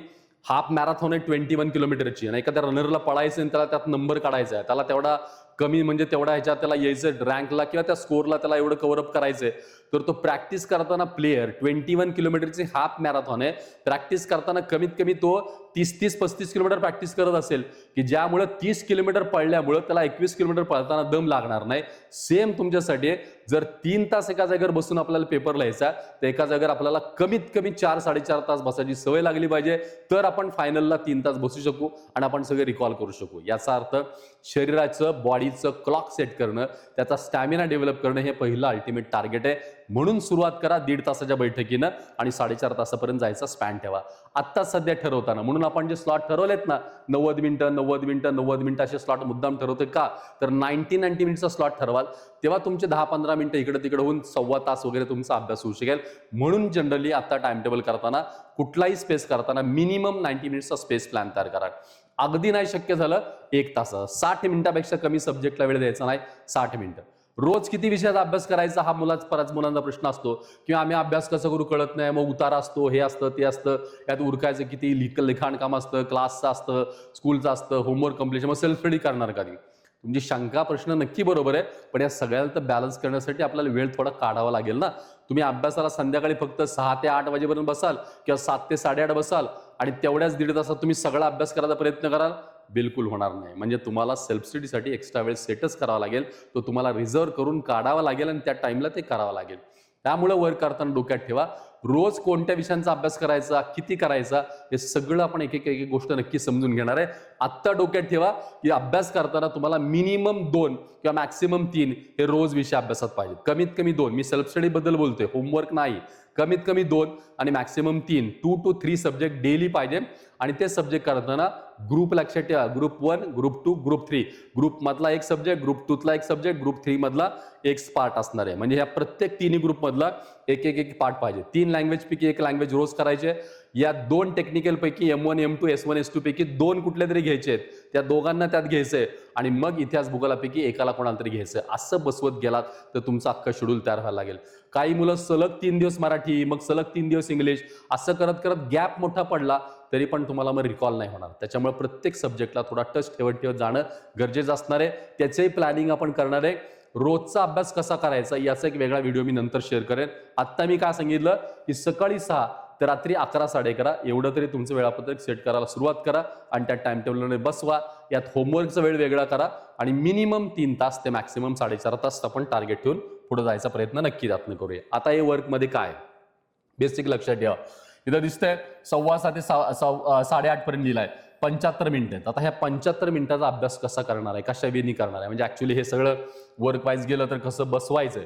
हाफ मॅरेथॉन आहे 21 किलोमीटरची आणि एखाद्या रनरला पळायचं आणि त्याला त्यात नंबर काढायचा आहे, त्याला तेवढा कमी म्हणजे तेवढा ह्याच्यात त्याला यायचं रँकला किंवा त्या स्कोरला त्याला एवढं कव्हरअप करायचंय. तर तो प्रॅक्टिस करताना प्लेयर 21 किलोमीटरची हाफ मॅरेथॉन आहे, प्रॅक्टिस करताना कमीत कमी तो 30-35 किलोमीटर प्रॅक्टिस करत असेल की ज्यामुळे 30 किलोमीटर पळल्यामुळे त्याला 21 किलोमीटर पळताना दम लागणार नाही. सेम तुमच्यासाठी जर 3 तास एका जागेवर बसून आपल्याला पेपर लिहायचा तर एका जागेवर आपल्याला कमीत कमी 4-4.5 तास बसायची सवय लागली पाहिजे. तर आपण फायनलला 3 तास बसू शकू आणि आपण सगळे रिकॉल करू शकू. याचा अर्थ शरीराचं बॉडीचं क्लॉक सेट करणं, त्याचा स्टॅमिना डेव्हलप करणं हे पहिलं अल्टिमेट टार्गेट आहे. म्हणून सुरुवात करा 1.5 तासाच्या बैठकीनं आणि 4.5 तासापर्यंत जायचा स्पॅन ठेवा. आत्ता सध्या ठरवताना, म्हणून आपण जे स्लॉट ठरवलेत ना 90 मिनिटं 90 मिनिटं 90 मिनिटं असे स्लॉट मुद्दाम ठरवतोय का, तर 90 मिनिटचा स्लॉट ठरवाल तेव्हा तुमचे 10-15 मिनिटं इकडे तिकडे होऊन 1.25 तास वगैरे तुमचा अभ्यास होऊ शकेल. म्हणून जनरली आता टाइम टेबल करताना कुठलाही स्पेस करताना मिनिमम 90 मिनिट्सचा स्पेस प्लॅन तयार करा. अगदी नाही शक्य झालं 1 तास, 60 मिनिटापेक्षा कमी सब्जेक्टला वेळ द्यायचा नाही. 60 मिनिटं. रोज किती विषयाचा अभ्यास करायचा हा बऱ्याच मुलांचा प्रश्न असतो किंवा आम्ही अभ्यास कसं करू कळत नाही, मग उतारा असतो, हे असतं ते असतं, यात उरकायचं किती, लिखाण काम असतं, क्लासचं असतं, स्कूलचं असतं, होमवर्क कम्प्लिशन, मग सेल्फ स्टडी करणार कधी. तुमची शंका प्रश्न नक्की बरोबर आहे, पण या सगळ्याला तर बॅलन्स करण्यासाठी आपल्याला वेळ थोडा काढावा लागेल ना. तुम्ही अभ्यासाला संध्याकाळी फक्त 6 ते 8 वाजेपर्यंत बसाल किंवा 7 ते 8:30 बसाल आणि तेवढ्याच 1.5 तासात तुम्ही सगळा अभ्यास करायचा प्रयत्न कराल, बिलकुल होणार नाही. म्हणजे तुम्हाला सेल्फ स्टडीसाठी एक्स्ट्रा वेळ सेटच करावा लागेल, तो तुम्हाला रिझर्व करून काढावा लागेल आणि त्या टाइमला ते करावं लागेल. त्यामुळे वर्क करताना डोक्यात ठेवा रोज कोणत्या विषयांचा अभ्यास करायचा, किती करायचा, हे सगळं आपण एक एक गोष्ट नक्की समजून घेणार आहे. आत्ता डोक्यात ठेवा की अभ्यास करताना तुम्हाला मिनिमम 2 किंवा मॅक्सिमम 3 हे रोज विषय अभ्यासात पाहिजे. कमीत कमी 2, मी सेल्फ स्टडी बद्दल बोलतोय, होमवर्क नाही. कमीत कमी 2 आणि मॅक्सिमम 3, 2 to 3 सब्जेक्ट डेली पाहिजे. आणि ते सब्जेक्ट करताना ग्रुप लक्षात ठेवा, ग्रुप 1, ग्रुप 2, ग्रुप 3. ग्रुप मधला एक सब्जेक्ट, ग्रुप 2 एक सब्जेक्ट, ग्रुप 3 मधला एक पार्ट असणार आहे. म्हणजे ह्या प्रत्येक 3 ग्रुप मधला एक पार्ट पाहिजे. 3 लँग्वेज पैकी 1 लँग्वेज रोज करायचे. या 2 टेक्निकल पैकी M1 M2 S1 S2 पैकी 2 कुठले तरी घ्यायचे आहेत, त्या दोघांना त्यात घ्यायचंय आणि मग इतिहास भूगोलापैकी एकाला कोणाला तरी घ्यायचं. असं बसवत गेलात तर तुमचं अख्खं शेड्यूल तयार व्हायला लागेल. काही मुलं सलग 3 दिवस मराठी, मग सलग 3 दिवस इंग्लिश, असं करत करत गॅप मोठा पडला तरी पण तुम्हाला मग रिकॉल नाही होणार. त्याच्यामुळे प्रत्येक सब्जेक्टला थोडा टच ठेवत जाणं गरजेचं असणार आहे. त्याचंही प्लॅनिंग आपण करणार आहे. रोजचा अभ्यास कसा करायचा याचा एक वेगळा व्हिडिओ मी नंतर शेअर करेन. आता मी काय सांगितलं की सकाळी 6 ते रात्री 11-11:30 एवढं तरी तुमचं वेळापत्रक सेट करायला सुरुवात करा आणि त्या टाइम टेबलने बसवा. यात होमवर्कचा वेळ वेगळा करा आणि मिनिमम 3 तास ते मॅक्सिमम 4.5 तास आपण टार्गेट ठेवून पुढे जायचा प्रयत्न नक्की त्यातनं करूया. आता हे वर्कमध्ये काय बेसिक लक्षात ठेवा. इथं दिसतंय 7:15 ते 8:30 पर्यंत लिहिलाय, 75 मिनिटं आहेत. आता ह्या 75 मिनिटाचा अभ्यास कसा करणार आहे, कशा वेळी करणार आहे, म्हणजे ऍक्च्युली हे सगळं वर्क वाईज गेलं तर कसं बसवायचंय,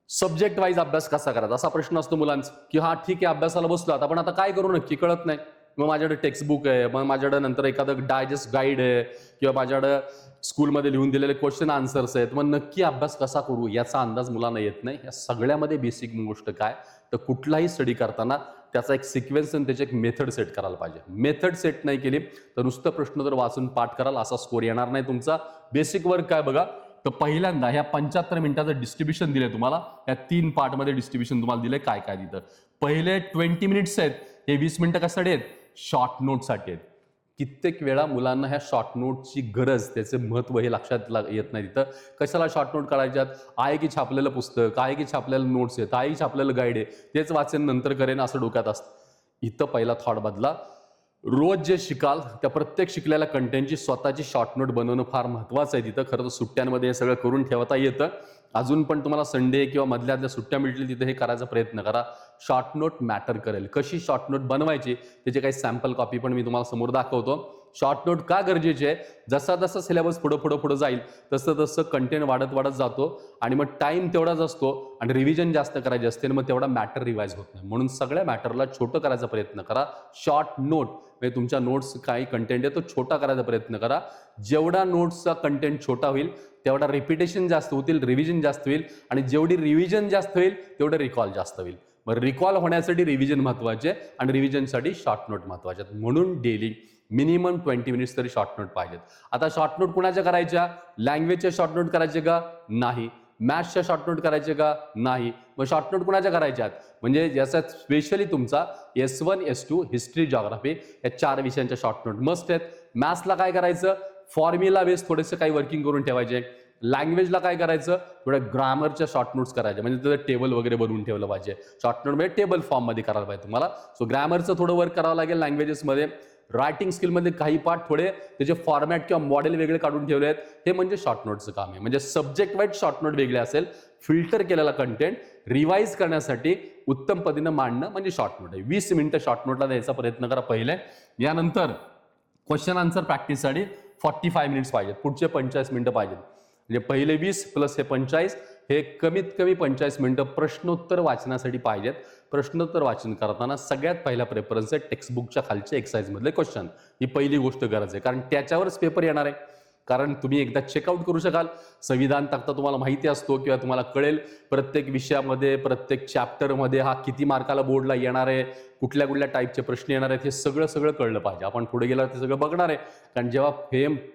सब्जेक्ट वाईज अभ्यास कसा करायचा असा प्रश्न असतो मुलांचा की हा ठीक आहे अभ्यासाला बसलो आता पण आता काय करू नक्की कळत नाही. मग माझ्याकडे टेक्स्टबुक आहे, मग माझ्याकडे नंतर एखादं डायजेस्ट गाईड आहे किंवा माझ्याकडे स्कूलमध्ये लिहून दिलेले क्वेश्चन आन्सर्स आहेत, मग नक्की अभ्यास कसा करू याचा अंदाज मुलांना येत नाही. या सगळ्यामध्ये बेसिक गोष्ट काय तर कुठलाही स्टडी करताना त्याचा एक सिक्वेन्स आणि त्याची एक मेथड सेट करायला पाहिजे. मेथड सेट नाही केली तर नुसतं प्रश्न जर वाचून पाठ कराल असा स्कोर येणार नाही तुमचा. बेसिक वर्क काय बघा, तर पहिल्यांदा ह्या 75 मिनिटाचं डिस्ट्रीब्युशन दिलंय तुम्हाला. या 3 पार्टमध्ये डिस्ट्रीब्युशन तुम्हाला दिलंय. काय तिथं पहिले 20 मिनिट्स आहेत, हे 20 मिनिटं कशासाठी आहेत, शॉर्ट नोटसाठी आहेत. कित्येक वेळा मुलांना ह्या शॉर्ट नोटची गरज, त्याचे महत्त्व हे लक्षात येत नाही. तिथं कशाला शॉर्ट नोट काढायच्यात, आहे की छापलेलं पुस्तक, आहे की छापलेलं नोट्स आहेत, आहे की छापलेलं गाईड आहे, तेच वाचन नंतर करेन असं डोक्यात असतं. इथं पहिला थॉट बदला. रोज जे शिकाल त्या प्रत्येक शिकलेल्या कंटेंटची स्वतःची शॉर्ट नोट बनवणं फार महत्त्वाचं आहे. तिथं खरं तर सुट्ट्यांमध्ये हे सगळं करून ठेवता येतं. अजून पण तुम्हाला संडे किंवा मधल्या सुट्ट्या मिळतील तिथे हे करायचा प्रयत्न करा. शॉर्ट नोट मॅटर करेल. कशी शॉर्ट नोट बनवायची त्याचे काही सॅम्पल कॉपी पण मी तुम्हाला समोर दाखवतो. शॉर्ट नोट का गरजेची आहे, जसा जसा सिलेबस पुढं जाईल तसं तसं कंटेंट वाढत जातो आणि मग टाइम तेवढाच असतो आणि रिव्हिजन जास्त करायची असते आणि मग तेवढा मॅटर रिवाइज होत नाही. म्हणून सगळ्या मॅटरला छोटं करायचा प्रयत्न करा. शॉर्ट नोट म्हणजे तुमच्या नोट्स काही कंटेंट आहे तो छोटा करायचा प्रयत्न करा. जेवढा नोट्सचा कंटेंट छोटा होईल तेवढा रिपिटेशन जास्त होतील, रिव्हिजन जास्त होईल आणि जेवढी रिव्हिजन जास्त होईल तेवढं रिकॉल जास्त होईल. मग रिकॉल होण्यासाठी रिव्हिजन महत्वाचे आणि रिव्हिजनसाठी शॉर्ट नोट महत्वाचे. म्हणून डेली मिनिमम 20 मिनिट्स तरी शॉर्ट नोट पाहिजेत. आता शॉर्ट नोट कुणाच्या करायच्या, लँग्वेजच्या शॉर्ट नोट करायचे का, नाही. मॅथ्सच्या शॉर्ट नोट करायचे का, नाही. मग शॉर्ट नोट कुणाच्या करायच्यात, म्हणजे ज्याच्यात स्पेशली तुमचा S1 S2 हिस्ट्री जॉग्राफी या 4 विषयांच्या शॉर्ट नोट मस्ट आहेत. मॅथ्सला काय करायचं, फॉर्म्युला बेस थोडेसे काही वर्किंग करून ठेवायचे. लँग्वेजला काय करायचं, थोड्या ग्रामरच्या शॉर्ट नोट्स करायच्या, म्हणजे त्याचं टेबल वगैरे बनवून ठेवलं पाहिजे. शॉर्ट नोट म्हणजे टेबल फॉर्म मध्ये करायला पाहिजे तुम्हाला. सो ग्रामरचं थोडं वर्क करावं लागेल. लँग्वेजेसमध्ये रायटिंग स्किलमध्ये काही पार्ट थोडे त्याचे फॉर्मॅट किंवा मॉडेल वेगळे काढून ठेवले आहेत, हे म्हणजे शॉर्ट नोटचं काम आहे. म्हणजे सब्जेक्ट वाईज शॉर्ट नोट वेगळे असेल, फिल्टर केलेला कंटेंट रिवाइज करण्यासाठी उत्तम पद्धतीनं मांडणं म्हणजे शॉर्ट नोट आहे. 20 मिनिटं शॉर्ट नोटला द्यायचा प्रयत्न करा पहिले. यानंतर क्वेश्चन आन्सर प्रॅक्टिससाठी 45 मिनिट्स पाहिजेत, पुढचे 45 मिनिटं पाहिजेत. म्हणजे पहिले 20 प्लस हे 45, हे कमीत कमी 45 मिनिटं प्रश्नोत्तर वाचनासाठी पाहिजेत. प्रश्नोत्तर वाचन करताना सगळ्यात पहिला प्रेफरन्स आहे टेक्स्टबुकच्या खालचे एक्सरसाइज मधले क्वेश्चन. ही पहिली गोष्ट गरज आहे, कारण त्याच्यावरच पेपर येणार आहे. कारण तुम्ही एकदा चेकआउट करू शकाल. संविधान तक्ता तुम्हाला माहिती असतो किंवा तुम्हाला कळेल प्रत्येक विषयामध्ये, प्रत्येक चॅप्टरमध्ये हा किती मार्काला बोर्डला येणार आहे, कुठल्या कुठल्या टाईपचे प्रश्न येणार आहेत, हे सगळं कळलं पाहिजे. आपण पुढे गेल्यावर ते सगळं बघणार आहे. कारण जेव्हा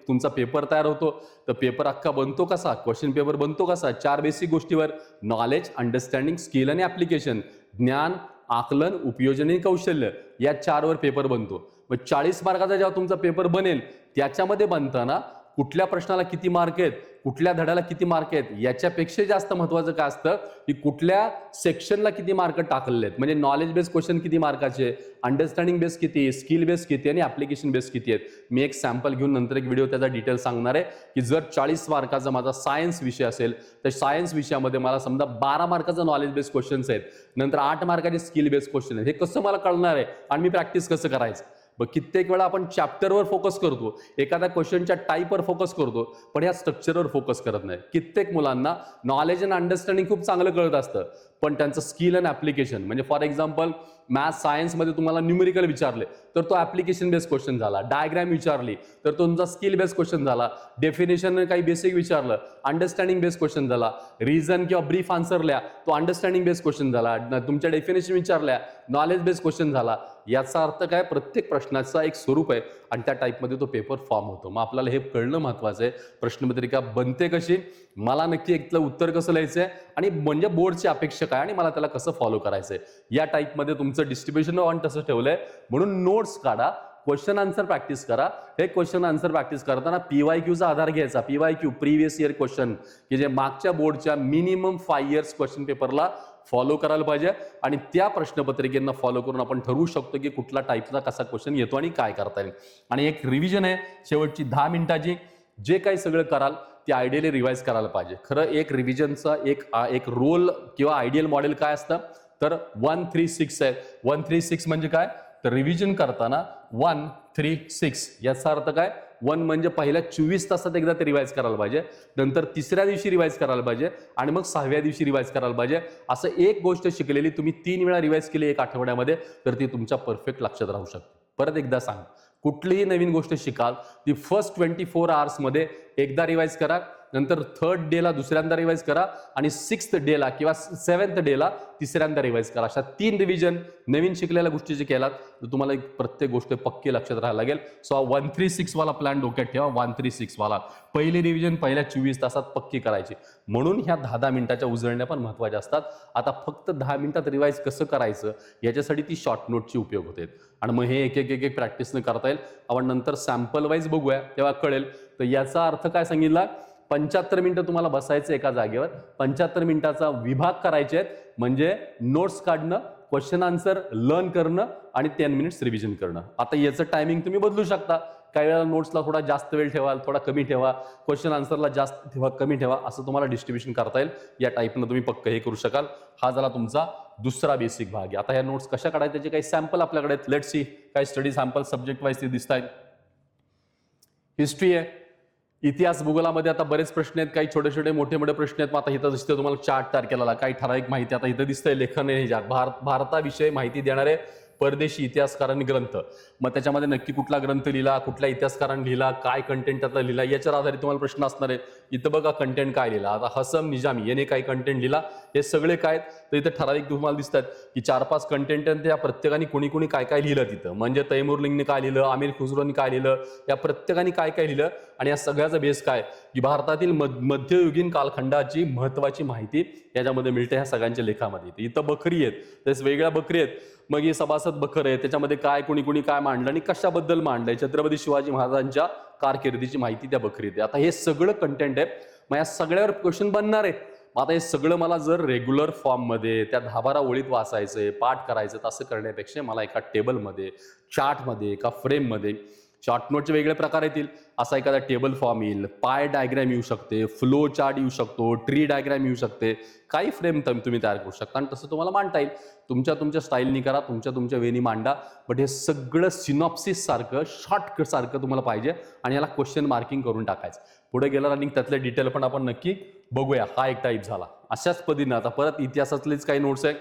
तुमचा पेपर तयार होतो तर पेपर अख्खा बनतो कसा, क्वेश्चन पेपर बनतो कसा, 4 बेसिक गोष्टीवर, नॉलेज, अंडरस्टँडिंग, स्किल आणि ऍप्लिकेशन. ज्ञान, आकलन, उपयोजन आणि कौशल्य या 4 वर पेपर बनतो. मग 40 मार्काचा जेव्हा तुमचा पेपर बनेल त्याच्यामध्ये बनताना कुठल्या प्रश्नाला किती मार्क आहेत, कुठल्या धड्याला किती मार्क आहेत, याच्यापेक्षा जास्त महत्त्वाचं काय असतं की कुठल्या सेक्शनला किती मार्क टाकलेले आहेत. म्हणजे नॉलेज बेस क्वेश्चन किती मार्काचे, अंडरस्टँडिंग बेस किती, स्किल बेस किती आणि ऍप्लिकेशन बेस किती आहेत. मी एक सॅम्पल घेऊन नंतर एक व्हिडिओ त्याचा डिटेल सांगणार आहे की जर 40 मार्काचा माझा सायन्स विषय असेल तर सायन्स विषयामध्ये मला समजा 12 मार्काचा नॉलेज बेस क्वेश्चन्स आहेत, नंतर 8 मार्काचे स्किल बेस क्वेश्चन आहेत. हे कसं मला कळणार आहे आणि मी प्रॅक्टिस कसं करायचं. मग कित्येक वेळा आपण चॅप्टरवर फोकस करतो, एखाद्या क्वेश्चनच्या टाईपवर फोकस करतो, पण या स्ट्रक्चरवर फोकस करत नाही. कित्येक मुलांना नॉलेज अँड अंडरस्टँडिंग खूप चांगलं कळत असतं, पण त्यांचं स्किल अँड ऍप्लिकेशन, म्हणजे फॉर एक्झाम्पल मॅथ्स सायन्समध्ये तुम्हाला न्यूमेरिकल विचारले तर तो ऍप्लिकेशन बेस्ड क्वेश्चन झाला, डायग्राम विचारली तर तो तुमचा स्किल बेस्ड क्वेश्चन झाला, डेफिनेशन काही बेसिक विचारलं अंडरस्टँडिंग बेस्ड क्वेश्चन झाला, रिझन किंवा ब्रीफ आन्सरल्या तो अंडरस्टँडिंग बेस्ड क्वेश्चन झाला, तुमच्या डेफिनेशन विचारल्या नॉलेज बेस्ड क्वेश्चन झाला. याचा अर्थ काय, प्रत्येक प्रश्नाचा एक स्वरूप आहे आणि त्या टाईपमध्ये तो पेपर फॉर्म होतो. मग आपल्याला हे कळणं महत्वाचं आहे. प्रश्नपत्रिका बनते कशी, मला नक्की एकलं उत्तर कसं लिहायचंय आणि म्हणजे बोर्डची अपेक्षा काय आणि मला त्याला कसं फॉलो करायचंय, या टाईपमध्ये तुमचं डिस्ट्रीब्युशन ऑन तसं ठेवलंय. म्हणून नोट्स काढा, क्वेश्चन आन्सर प्रॅक्टिस करा. हे क्वेश्चन आन्सर प्रॅक्टिस करताना PYQचा आधार घ्यायचा. PYQ प्रिव्हियस इयर क्वेश्चन, की जे मागच्या बोर्डच्या मिनिमम 5 इयर्स क्वेश्चन पेपरला फॉलो करायला पाहिजे आणि त्या प्रश्नपत्रिकेंना फॉलो करून आपण ठरवू शकतो की कुठला टाईपचा कसा क्वेश्चन येतो आणि काय करता येईल. आणि एक रिव्हिजन आहे शेवटची 10 मिनिटाची. जे काही सगळं कराल ते आयडियली रिवाइज करायला पाहिजे. खरं एक रिव्हिजनचा एक रोल किंवा आयडियल मॉडेल काय असतं तर 1-3-6 आहे. 1-3-6 म्हणजे काय तर रिव्हिजन करताना 1-3-6 याचा अर्थ काय, 1 म्हणजे पहिल्या 24 तासात एकदा ते रिवाइज करायला पाहिजे, नंतर तिसऱ्या दिवशी रिवाइज करायला पाहिजे आणि मग 6व्या दिवशी रिवाइज करायला पाहिजे. असं एक गोष्ट शिकलेली तुम्ही 3 वेळा रिवाइज केली एक आठवड्यामध्ये तर ती तुमच्या परफेक्ट लक्षात राहू शकते. परत एकदा सांग, कुठलीही नवीन गोष्ट शिकाल ती फर्स्ट 24 आवर्स मध्ये एकदा रिवाइज करा, नंतर 3rd डेला दुसऱ्यांदा रिवाईज करा आणि 6th डेला किंवा 7th डेला तिसऱ्यांदा रिवाईज करा. अशा 3 रिव्हिजन नवीन शिकलेल्या गोष्टी जे केलात तर तुम्हाला एक प्रत्येक गोष्ट पक्की लक्षात राहायला लागेल. सो हा 136 वाला प्लॅन डोक्यात ठेवा. 136 वाला पहिली रिव्हिजन पहिल्या 24 तासात पक्की करायची. म्हणून ह्या 10-10 मिनिटाच्या उजळण्या पण महत्त्वाच्या असतात. आता फक्त 10 मिनिटात रिवाईज कसं करायचं याच्यासाठी ती शॉर्ट नोटची उपयोग होते आणि मग हे एक एक प्रॅक्टिसनं करता येईल. आपण नंतर सॅम्पल वाईज बघूया तेव्हा कळेल. तर याचा अर्थ काय सांगितला, 75 मिनिटं तुम्हाला बसायचं एका जागेवर, 75 मिनिटाचा विभाग करायचे आहेत, म्हणजे नोट्स काढणं, क्वेश्चन आन्सर लर्न करणं आणि 10 मिनिट्स रिव्हिजन करणं. आता याचं टायमिंग तुम्ही बदलू शकता. काही वेळा नोट्सला थोडा जास्त वेळ ठेवा, थोडा कमी ठेवा, क्वेश्चन आन्सरला जास्त ठेवा, कमी ठेवा, असं तुम्हाला डिस्ट्रीब्युशन करता येईल. या टाईपनं तुम्ही पक्क हे करू शकाल. हा झाला तुमचा दुसरा बेसिक भाग. आता ह्या नोट्स कशा काढायच्या त्याचे काही सॅम्पल आपल्याकडे आहेत. लेट्स सी काही स्टडी सॅम्पल सब्जेक्ट वाईज ते दिसत आहेत. हिस्ट्री आहे, इतिहास भूगोलामध्ये आता बरेच प्रश्न आहेत, काही छोटे छोटे मोठे मोठे प्रश्न आहेत. मग आता इथं दिसतंय तुम्हाला चार्ट तयार केलेला, काही ठराविक माहिती आता इथं दिसतंय लेखन आहे ह्याच्यात भारताविषयी माहिती देणारे परदेशी इतिहासकारांनी ग्रंथ. मग त्याच्यामध्ये नक्की कुठला ग्रंथ लिहिला, कुठल्या इतिहासकारांनी लिहिला, काय कंटेंट त्यातला लिहिला, याच्यावर आधारित तुम्हाला प्रश्न असणार आहे. इथं बघा कंटेंट काय लिहिला. आता हसम निजामी याने काय कंटेंट लिहिला, हे सगळे काय तर इथं ठराविक तुम्हाला दिसतात की 4-5 कंटेंट आणि त्या प्रत्येकाने कोणी कोणी काय काय लिहिलं तिथं. म्हणजे तैमूरलिंगने काय लिहिलं, आमिर खुसरोनी काय लिहिलं, या प्रत्येकाने काय काय लिहिलं आणि या सगळ्याचा बेस काय की भारतातील मध्ययुगीन कालखंडाची महत्वाची माहिती याच्यामध्ये मिळते ह्या सगळ्यांच्या लेखामध्ये. इथं बकरी आहेत, तसेच वेगळ्या बकरी आहेत. मग हे सभासद बकर आहे, त्याच्यामध्ये काय कोणी कोणी काय मांडलं आणि कशाबद्दल मांडलंय, छत्रपती शिवाजी महाराजांच्या कारकिर्दीची माहिती त्या बकरीत आहे. आता हे सगळं कंटेंट आहे. मग या सगळ्यावर क्वेश्चन बनणार आहे. आता हे सगळं मला जर रेग्युलर फॉर्ममध्ये त्या 10-12 ओळीत वाचायचंय, पाठ करायचं, तसं करण्यापेक्षा मला एका टेबलमध्ये, चार्टमध्ये, एका फ्रेममध्ये, शॉर्ट नोटचे वेगळे प्रकार येतील. असा एखादा टेबल फॉर्म येईल, पाय डायग्रॅम येऊ शकते, फ्लो चार्ट येऊ शकतो, ट्री डायग्रॅम येऊ शकते, काही फ्रेम तुम्ही तयार करू शकता आणि तसं तुम्हाला मांडता येईल. तुमच्या स्टाईलनी करा, तुमच्या वेनी मांडा. बट हे सगळं सिनॉप्सिस सारखं शॉर्टकट सारखं तुम्हाला पाहिजे आणि याला क्वेश्चन मार्किंग करून टाकायचं. पुढे गेलं आणि त्यातले डिटेल पण आपण नक्की बघूया. हा एक टाईप झाला. अशाच पद्धतीने आता परत इतिहासातलेच काही नोट्स आहेत.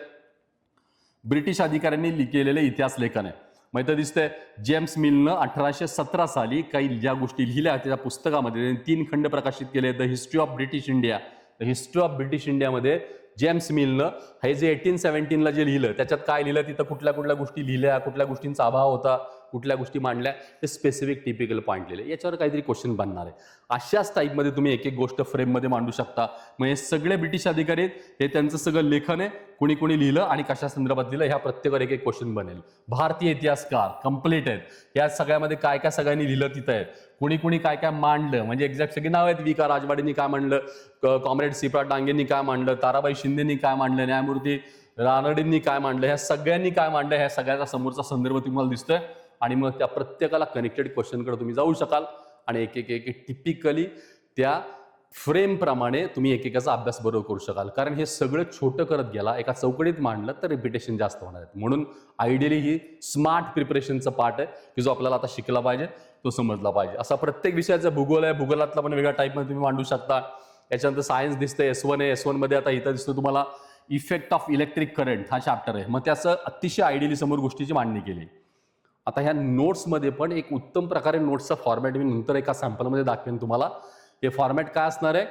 ब्रिटिश अधिकाऱ्यांनी केलेले इतिहास लेखन आहे. मग इथं दिसतंय जेम्स मिलनं 1817 साली काही ज्या गोष्टी लिहिल्या त्या पुस्तकामध्ये 3 खंड प्रकाशित केले. The history of British India. The history of British इंडियामध्ये जेम्स मिलनं हे जे 1817ला जे लिहिलं त्याच्यात काय लिहिलं, तिथं कुठल्या कुठल्या गोष्टी लिहिल्या, कुठल्या गोष्टींचा अभाव होता, कुठल्या गोष्टी मांडल्या, ते स्पेसिफिक टिपिकल पॉईंट लिहिले. याच्यावर काहीतरी क्वेश्चन बनणार आहे. अशाच टाईपमध्ये तुम्ही एक एक गोष्ट फ्रेममध्ये मांडू शकता. मग हे सगळे ब्रिटिश अधिकारी आहेत, हे त्यांचं सगळं लेखन आहे, कुणी कुणी लिहिलं आणि कशा संदर्भात लिहिलं, ह्या प्रत्येकावर एक एक क्वेश्चन बनेल. भारतीय इतिहासकार कम्प्लीट आहेत. या सगळ्यामध्ये काय काय सगळ्यांनी लिहिलं तिथं आहे, कुणी कुणी काय काय मांडलं, म्हणजे एक्झॅक्ट सगळी नाव आहेत. विका राजवाडेंनी काय मांडलं, कॉम्रेड सिपा डांगेंनी काय मांडलं, ताराबाई शिंदेनी काय मांडलं, न्यायमूर्ती रानडेंनी काय मांडलं, ह्या सगळ्यांनी काय मांडलं, ह्या सगळ्याचा समोरचा संदर्भ तुम्हाला दिसतोय. आणि मग त्या प्रत्येकाला कनेक्टेड क्वेश्चनकडे तुम्ही जाऊ शकाल आणि एक एक टिपिकली त्या फ्रेम प्रमाणे तुम्ही एकेकाचा अभ्यास बरोबर करू शकाल. कारण हे सगळं छोटं करत गेला, एका चौकटीत मांडलं तर रिपिटेशन जास्त होणार आहे. म्हणून आयडियली ही स्मार्ट प्रिपरेशनचा पार्ट आहे की जो आपल्याला आता शिकला पाहिजे, तो समजला पाहिजे. असा प्रत्येक विषयाचा भूगोल आहे, भूगोलातला पण वेगळ्या टाईपमध्ये तुम्ही मांडू शकता. याच्यानंतर सायन्स दिसतंय, S1 आहे. S1 मध्ये आता इथं दिसतं तुम्हाला इफेक्ट ऑफ इलेक्ट्रिक करंट हा चॅप्टर आहे. मग त्याचं अतिशय आयडियली समोर गोष्टीची मांडणी केली. आता ह्या नोट्समध्ये पण एक उत्तम प्रकारे नोट्सचा फॉर्मॅट मी नंतर एका सॅम्पलमध्ये दाखवेन तुम्हाला. हे फॉर्मॅट काय असणार आहे,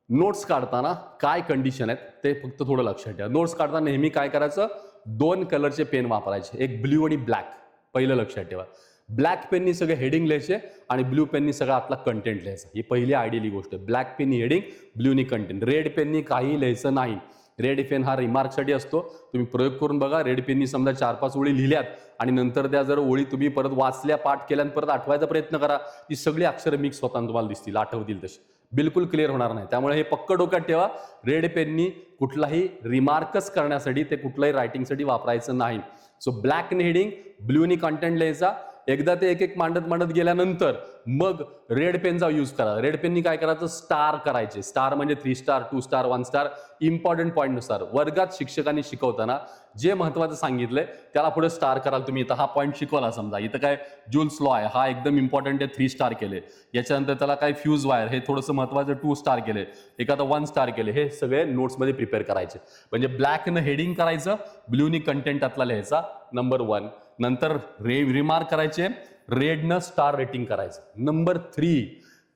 नोट्स काढताना काय कंडिशन आहेत ते फक्त थोडं लक्षात ठेवा. नोट्स काढताना नेहमी काय करायचं, 2 कलरचे पेन वापरायचे, एक ब्ल्यू आणि ब्लॅक. पहिलं लक्षात ठेवा. ब्लॅक पेननी सगळे हेडिंग लिहायचे आणि ब्ल्यू पेननी सगळं आतला कंटेंट लिहायचं. ही पहिली आयडियली गोष्ट. ब्लॅक पेननी हेडिंग, ब्ल्यूनी कंटेंट. रेड पेननी काही लिहायचं नाही. रेड पेन हा रिमार्कसाठी असतो. तुम्ही प्रयोग करून बघा. रेड पेननी समजा 4-5 ओळी लिहिल्यात आणि नंतर त्या जर ओळी तुम्ही परत वाचल्या, पाठ केल्या आणि परत आठवायचा प्रयत्न करा, ती सगळी अक्षरं मिक्स होताना तुम्हाला दिसतील, आठवतील तशी. बिलकुल क्लिअर होणार नाही. त्यामुळे हे पक्क डोक्यात ठेवा. रेड पेननी कुठलाही रिमार्कच करण्यासाठी, ते कुठलाही रायटिंगसाठी वापरायचं नाही. सो ब्लॅकने हेडिंग, ब्ल्यूनी कंटेंट लिहायचा. एकदा ते एक एक मांडत गेल्यानंतर मग रेड पेनचा यूज करा. रेड पेननी काय करायचं, स्टार करायचे. स्टार म्हणजे 3 star, 2 star, 1 star. Important point नुसार वर्गात शिक्षकांनी शिकवताना जे महत्वाचं सांगितलंय त्याला पुढे स्टार कराल तुम्ही. इथं हा पॉईंट शिकवला समजा, इथं काय जूल्स लॉ आहे, हा एकदम इम्पॉर्टंट आहे, 3 स्टार केले. याच्यानंतर त्याला काय फ्यूज वायर, हे थोडंसं महत्वाचं 2 स्टार केले. एखादं 1 स्टार केले. हे सगळे नोट्समध्ये प्रिपेअर करायचे. म्हणजे ब्लॅकनं हेडिंग करायचं, ब्ल्यूनी कंटेंट त्यातला लिहायचा, नंबर 1. नंतर रिमार्क करायचे, रेडनं स्टार रेटिंग करायचं. नंबर 3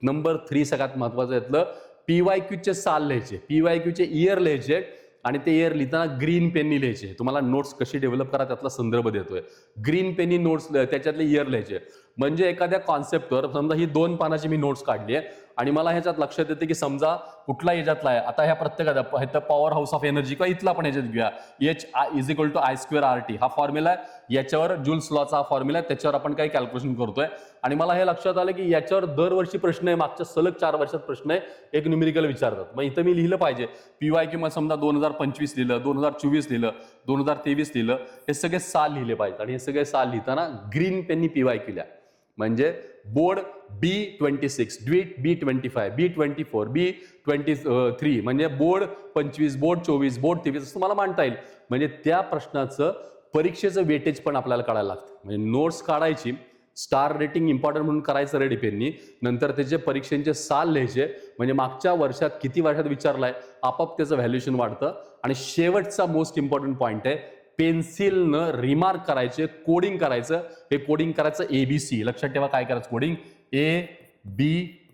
नंबर 3 सगळ्यात महत्वाचं यातलं PYQचे साल लिहायचे, PYQचे इयर लिहायचे आणि ते इयर लिहिताना ग्रीन पेननी लिहायचे. तुम्हाला नोट्स कशी डेव्हलप करा त्यातला संदर्भ देतोय. ग्रीन पेननी नोट्स त्याच्यातले इयर लिहायचे. म्हणजे एखाद्या कॉन्सेप्टवर समजा ही 2 पानाची मी नोट्स काढली आहे आणि मला ह्याच्यात लक्षात येते की समजा कुठला याच्यातला आहे, आता ह्या प्रत्येकाचा पॉवर हाऊस ऑफ एनर्जी किंवा इथला पण याच्यात घेऊया, H=I²RT हा फॉर्म्युला आहे, याच्यावर जूल्स लॉचा हा फॉर्म्युला आहे, त्याच्यावर आपण काही कॅल्क्युलेशन करतोय आणि मला हे लक्षात आलं की याच्यावर दरवर्षी प्रश्न आहे, मागच्या सलग 4 वर्षात प्रश्न आहे, एक न्यूमेरिकल विचारतात. मग इथं मी लिहिलं पाहिजे PYQ मध्ये समजा 2025 लिहिलं, 2024 लिहिलं, 2023 लिहिलं, हे सगळे साल लिहिले पाहिजेत आणि हे सगळे साल लिहिताना ग्रीन पेननी PYQ लिहा. म्हणजे board B26, tweet B25, B24, B23 म्हणजे बोर्ड 25, बोर्ड 24, बोर्ड 23 असं तुम्हाला मांडता येईल. म्हणजे त्या प्रश्नाचं परीक्षेचं वेटेज पण आपल्याला कळायला लागतं. म्हणजे नोट्स काढायची, स्टार रेटिंग इम्पॉर्टंट म्हणून करायचं रेड पेननी, नंतर त्याचे परीक्षेचे साल लिहायचे, म्हणजे मागच्या वर्षात किती वर्षात विचारलाय आपाप त्याचं व्हॅल्युएशन वाढतं. आणि शेवटचा मोस्ट इम्पॉर्टंट पॉईंट आहे, पेन्सिलनं रिमार्क करायचे, कोडिंग करायचं. हे कोडिंग करायचं ABC, लक्षात ठेवा काय करायचं कोडिंग, A, B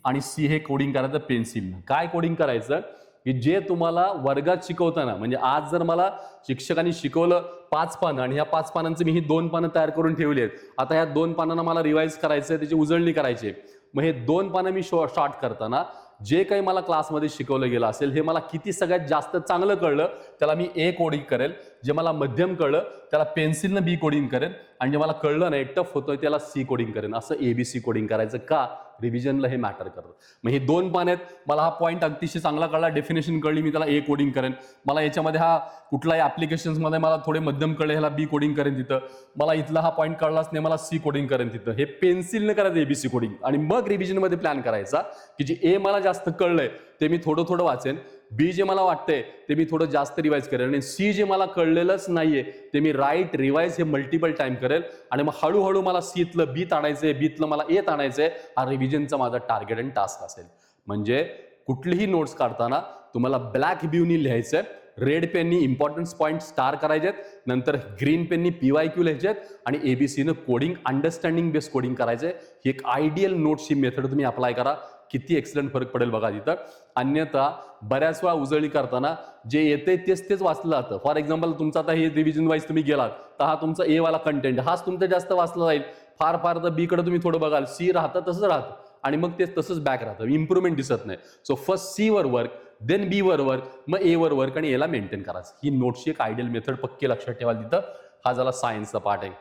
आणि C हे कोडिंग करायचं पेन्सिलनं. काय कोडिंग करायचं की जे तुम्हाला वर्गात शिकवताना, म्हणजे आज जर मला शिक्षकांनी शिकवलं 5 पानं आणि ह्या 5 पानांचं मी ही 2 पानं तयार करून ठेवली आहेत, आता ह्या 2 पानांना मला रिवाइज करायचं, त्याची उजळणी करायची. मग हे 2 पानं मी शॉर्ट करताना जे काही मला क्लासमध्ये शिकवलं गेलं असेल हे मला किती सगळ्यात जास्त चांगलं कळलं त्याला मी A कोडिंग करेल, जे मला मध्यम कळलं त्याला पेन्सिलनं B कोडिंग करेन आणि जे मला कळलं नाही टफ होतोय त्याला C कोडिंग करेन. असं ABC कोडिंग करायचं. का? रिव्हिजनला हे मॅटर करतं. मग हे 2 पान आहेत, मला हा पॉईंट अतिशय चांगला कळला, डेफिनेशन कळली, मी त्याला A कोडिंग करेन. मला याच्यामध्ये हा कुठलाही ऍप्लिकेशन्समध्ये मला थोडे मध्यम कळले, ह्याला B कोडिंग करेन तिथं. मला इथला हा पॉईंट कळलाच नाही, मला C कोडिंग करेन तिथं. हे पेन्सिलनं करायचं ABC कोडिंग आणि मग रिव्हिजनमध्ये प्लॅन करायचा की जे A मला जास्त कळलंय ते मी थोडं थोडं वाचेन, B जे मला वाटतंय ते मी थोडं जास्त रिवाइज करेन आणि C जे मला कळलेलंच नाहीये ते मी राईट रिवाइज हे मल्टिपल टाइम करेल आणि मग हळूहळू मला Cतलं B ताणायचंय, Bतलं मला A ताणायचंय. हा रिव्हिजनचा माझा टार्गेट आणि टास्क असेल. म्हणजे कुठलीही नोट्स काढताना तुम्हाला ब्लॅक ब्यूनी लिहायचंय, रेड पेननी इम्पॉर्टन्स पॉईंट स्टार करायचेत, नंतर ग्रीन पेननी PYQ लिहायचेत आणि ABCनं कोडिंग अंडरस्टँडिंग बेस्ड कोडिंग करायचंय. ही एक आयडियल नोट्सची मेथड तुम्ही अप्लाय करा, किती एक्सलंट फरक पडेल बघा तिथं. अन्यथा बऱ्याच वेळा उजळणी करताना जे येते तेच वाचलं जातं. फॉर एक्झाम्पल तुमचा आता हे रिव्हिजन वाईज तुम्ही गेलात तर हा तुमचा A वाला कंटेंट हाच तुमचा जास्त वाचला जाईल. फार तर B कडे तुम्ही थोडं बघाल, C राहतं तसंच राहतं आणि मग ते तसंच बॅक राहतं, इम्प्रुव्हमेंट दिसत नाही. सो फर्स्ट C वर वर्क, देन B वर वर्क, मग A वर वर्क आणि Aला मेंटेन करायचं. ही नोट्सची एक आयडियल मेथड पक्की लक्षात ठेवा तिथं. हा झाला सायन्सचा पार्ट आहे.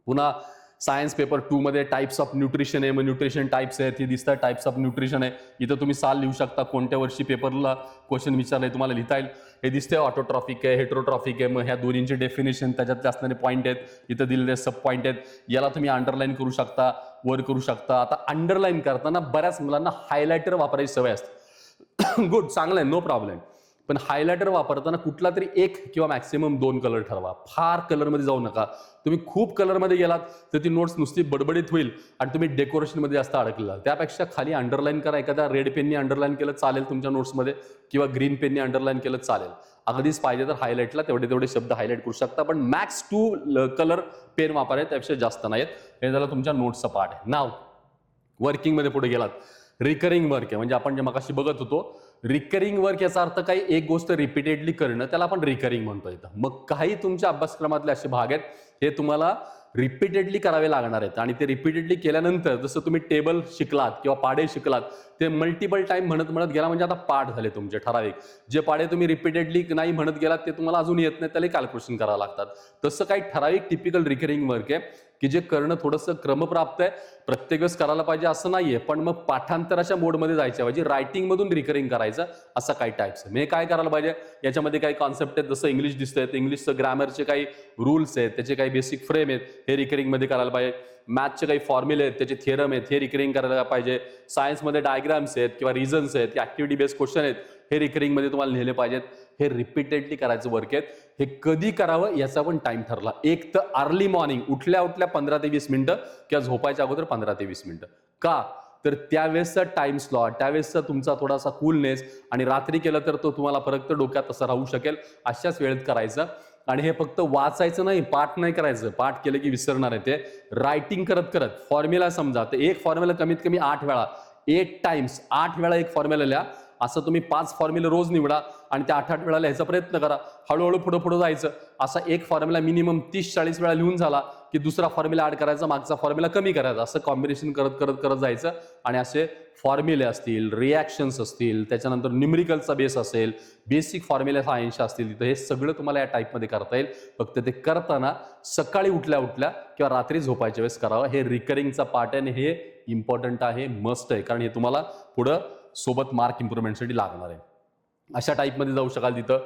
पुन्हा सायन्स पेपर 2 मध्ये टाइप्स ऑफ न्यूट्रिशन आहे, मग न्यूट्रिशन टाइप्स आहेत, हे दिसतात टाइप्स ऑफ न्यूट्रिशन आहे. इथं तुम्ही साल लिहू शकता, कोणत्या वर्षी पेपरला क्वेश्चन विचारले तुम्हाला लिहिता येईल. हे दिसते ऑटोट्रॉफिक आहे, हेट्रोट्रॉफिक आहे, मग ह्या दोन्हींचे डेफिनेशन त्याच्यातले असणारे पॉईंट आहेत, इथं दिलेले सब पॉईंट आहेत. याला तुम्ही अंडरलाईन करू शकता, वर करू शकता. आता अंडरलाईन करताना बऱ्याच मुलांना हायलायटर वापरायची सवय असते. गुड, चांगलं आहे, नो प्रॉब्लेम. पण हायलायटर वापरताना कुठला तरी एक किंवा मॅक्सिमम 2 कलर ठरवा. फार कलरमध्ये जाऊ नका. तुम्ही खूप कलरमध्ये गेलात तर ती नोट्स नुसती बडबडीत होईल आणि तुम्ही डेकोरेशनमध्ये जास्त अडकला. त्यापेक्षा खाली अंडरलाईन करा. एखाद्या रेड पेननी अंडरलाईन केलं चालेल तुमच्या नोट्समध्ये किंवा ग्रीन पेननी अंडरलाईन केलं चालेल. अगदीच पाहिजे तर हायलाईटला तेवढे शब्द हायलाईट करू शकता, पण मॅक्स 2 कलर पेन वापरायचे, त्यापेक्षा जास्त नाहीत. हे झालं तुमच्या नोट्सचा पार्ट आहे. नाव वर्किंगमध्ये पुढे गेलात, रिकरिंग वर्क आहे. म्हणजे आपण जे मगाशी बघत होतो रिकरिंग वर्क, याचा अर्थ काही एक गोष्ट रिपीटेडली करणं, त्याला आपण रिकरिंग म्हणतो इथं. मग काही तुमच्या अभ्यासक्रमातले असे भाग आहेत हे तुम्हाला रिपीटेडली करावे लागणार आहेत आणि ते रिपीटेडली केल्यानंतर जसं तुम्ही टेबल शिकलात किंवा पाढे शिकलात ते मल्टिपल टाइम म्हणत गेला म्हणजे आता पाठ झाले तुमचे ठराविक. जे पाढे तुम्ही रिपीटेडली नाही म्हणत गेलात ते तुम्हाला अजून येत नाही, त्याला कॅल्क्युलेशन करावं लागतात. तसं काही ठराविक टिपिकल रिकरिंग वर्क आहे की जे करणं थोडंसं क्रमप्राप्त आहे, प्रत्येक वेळेस करायला पाहिजे असं नाहीये, पण मग पाठांतराच्या मोडमध्ये जायच्या ऐवजी रायटिंग मधून रिकरिंग करायचं, असं काही टाइप्स आहे. म्हणजे काय करायला पाहिजे, याच्यामध्ये काही कॉन्सेप्ट आहेत, जसं इंग्लिश दिसतंय, इंग्लिशचं ग्रामरचे काही रूल्स आहेत, त्याचे काही बेसिक फ्रेम आहेत, हे रिकरिंग मध्ये करायला पाहिजे. मॅथचे काही फॉर्म्युले आहेत, त्याचे थिअरम आहेत, हे रिकरिंग करायला पाहिजे. सायन्समध्ये डायग्राम्स आहेत किंवा रिझन्स आहेत, ऍक्टिव्हिटी बेस्ड क्वेश्चन आहेत, हे रिकरिंग मध्ये तुम्हाला लिहिले पाहिजेत. हे रिपीटेडली करायचं वर्क आहेत. हे कधी करावं याचा पण टाइम ठरला. एक तर अर्ली मॉर्निंग, उठल्या 15 ते 20 मिनिटं किंवा झोपायच्या अगोदर 15 ते 20 मिनिटं. का तर त्यावेळेसचा टाइम स्लॉट, त्यावेळेसचा तुमचा थोडासा कूलनेस, आणि रात्री केलं तर तो तुम्हाला फरक तर डोक्यात तसा राहू शकेल. अशाच वेळेत करायचं. आणि हे फक्त वाचायचं नाही, पाठ नाही करायचं. पाठ केलं की विसरणार आहे. ते रायटिंग करत फॉर्म्युला समजा तर एक फॉर्म्युला कमीत कमी 8 वेळा 8 टाइम्स 8 वेळा एक फॉर्म्युला लिहा. असं तुम्ही 5 फॉर्म्युला रोज निवडा आणि त्या 8-8 वेळा लिहायचा प्रयत्न करा. हळूहळू पुढे जायचं. असा एक फॉर्म्युला मिनिमम 30-40 वेळा लिहून झाला की दुसरा फॉर्म्युला ऍड करायचा, मागचा फॉर्म्युला कमी करायचा, असं कॉम्बिनेशन करत जायचं. आणि असे फॉर्म्युले असतील, रिॲक्शन्स असतील, त्याच्यानंतर न्यूमेरिकलचा बेस असेल, बेसिक फॉर्म्युले 80 असतील तिथं, हे सगळं तुम्हाला या टाईपमध्ये करता येईल. फक्त ते करताना सकाळी उठल्या किंवा रात्री झोपायच्या वेळेस करावं. हे रिकरिंगचा पार्ट आहे आणि हे इम्पॉर्टंट आहे, मस्ट आहे, कारण हे तुम्हाला पुढं सोबत मार्क इम्प्रुव्हमेंटसाठी लागणार आहे. अशा टाईपमध्ये जाऊ शकाल तिथं.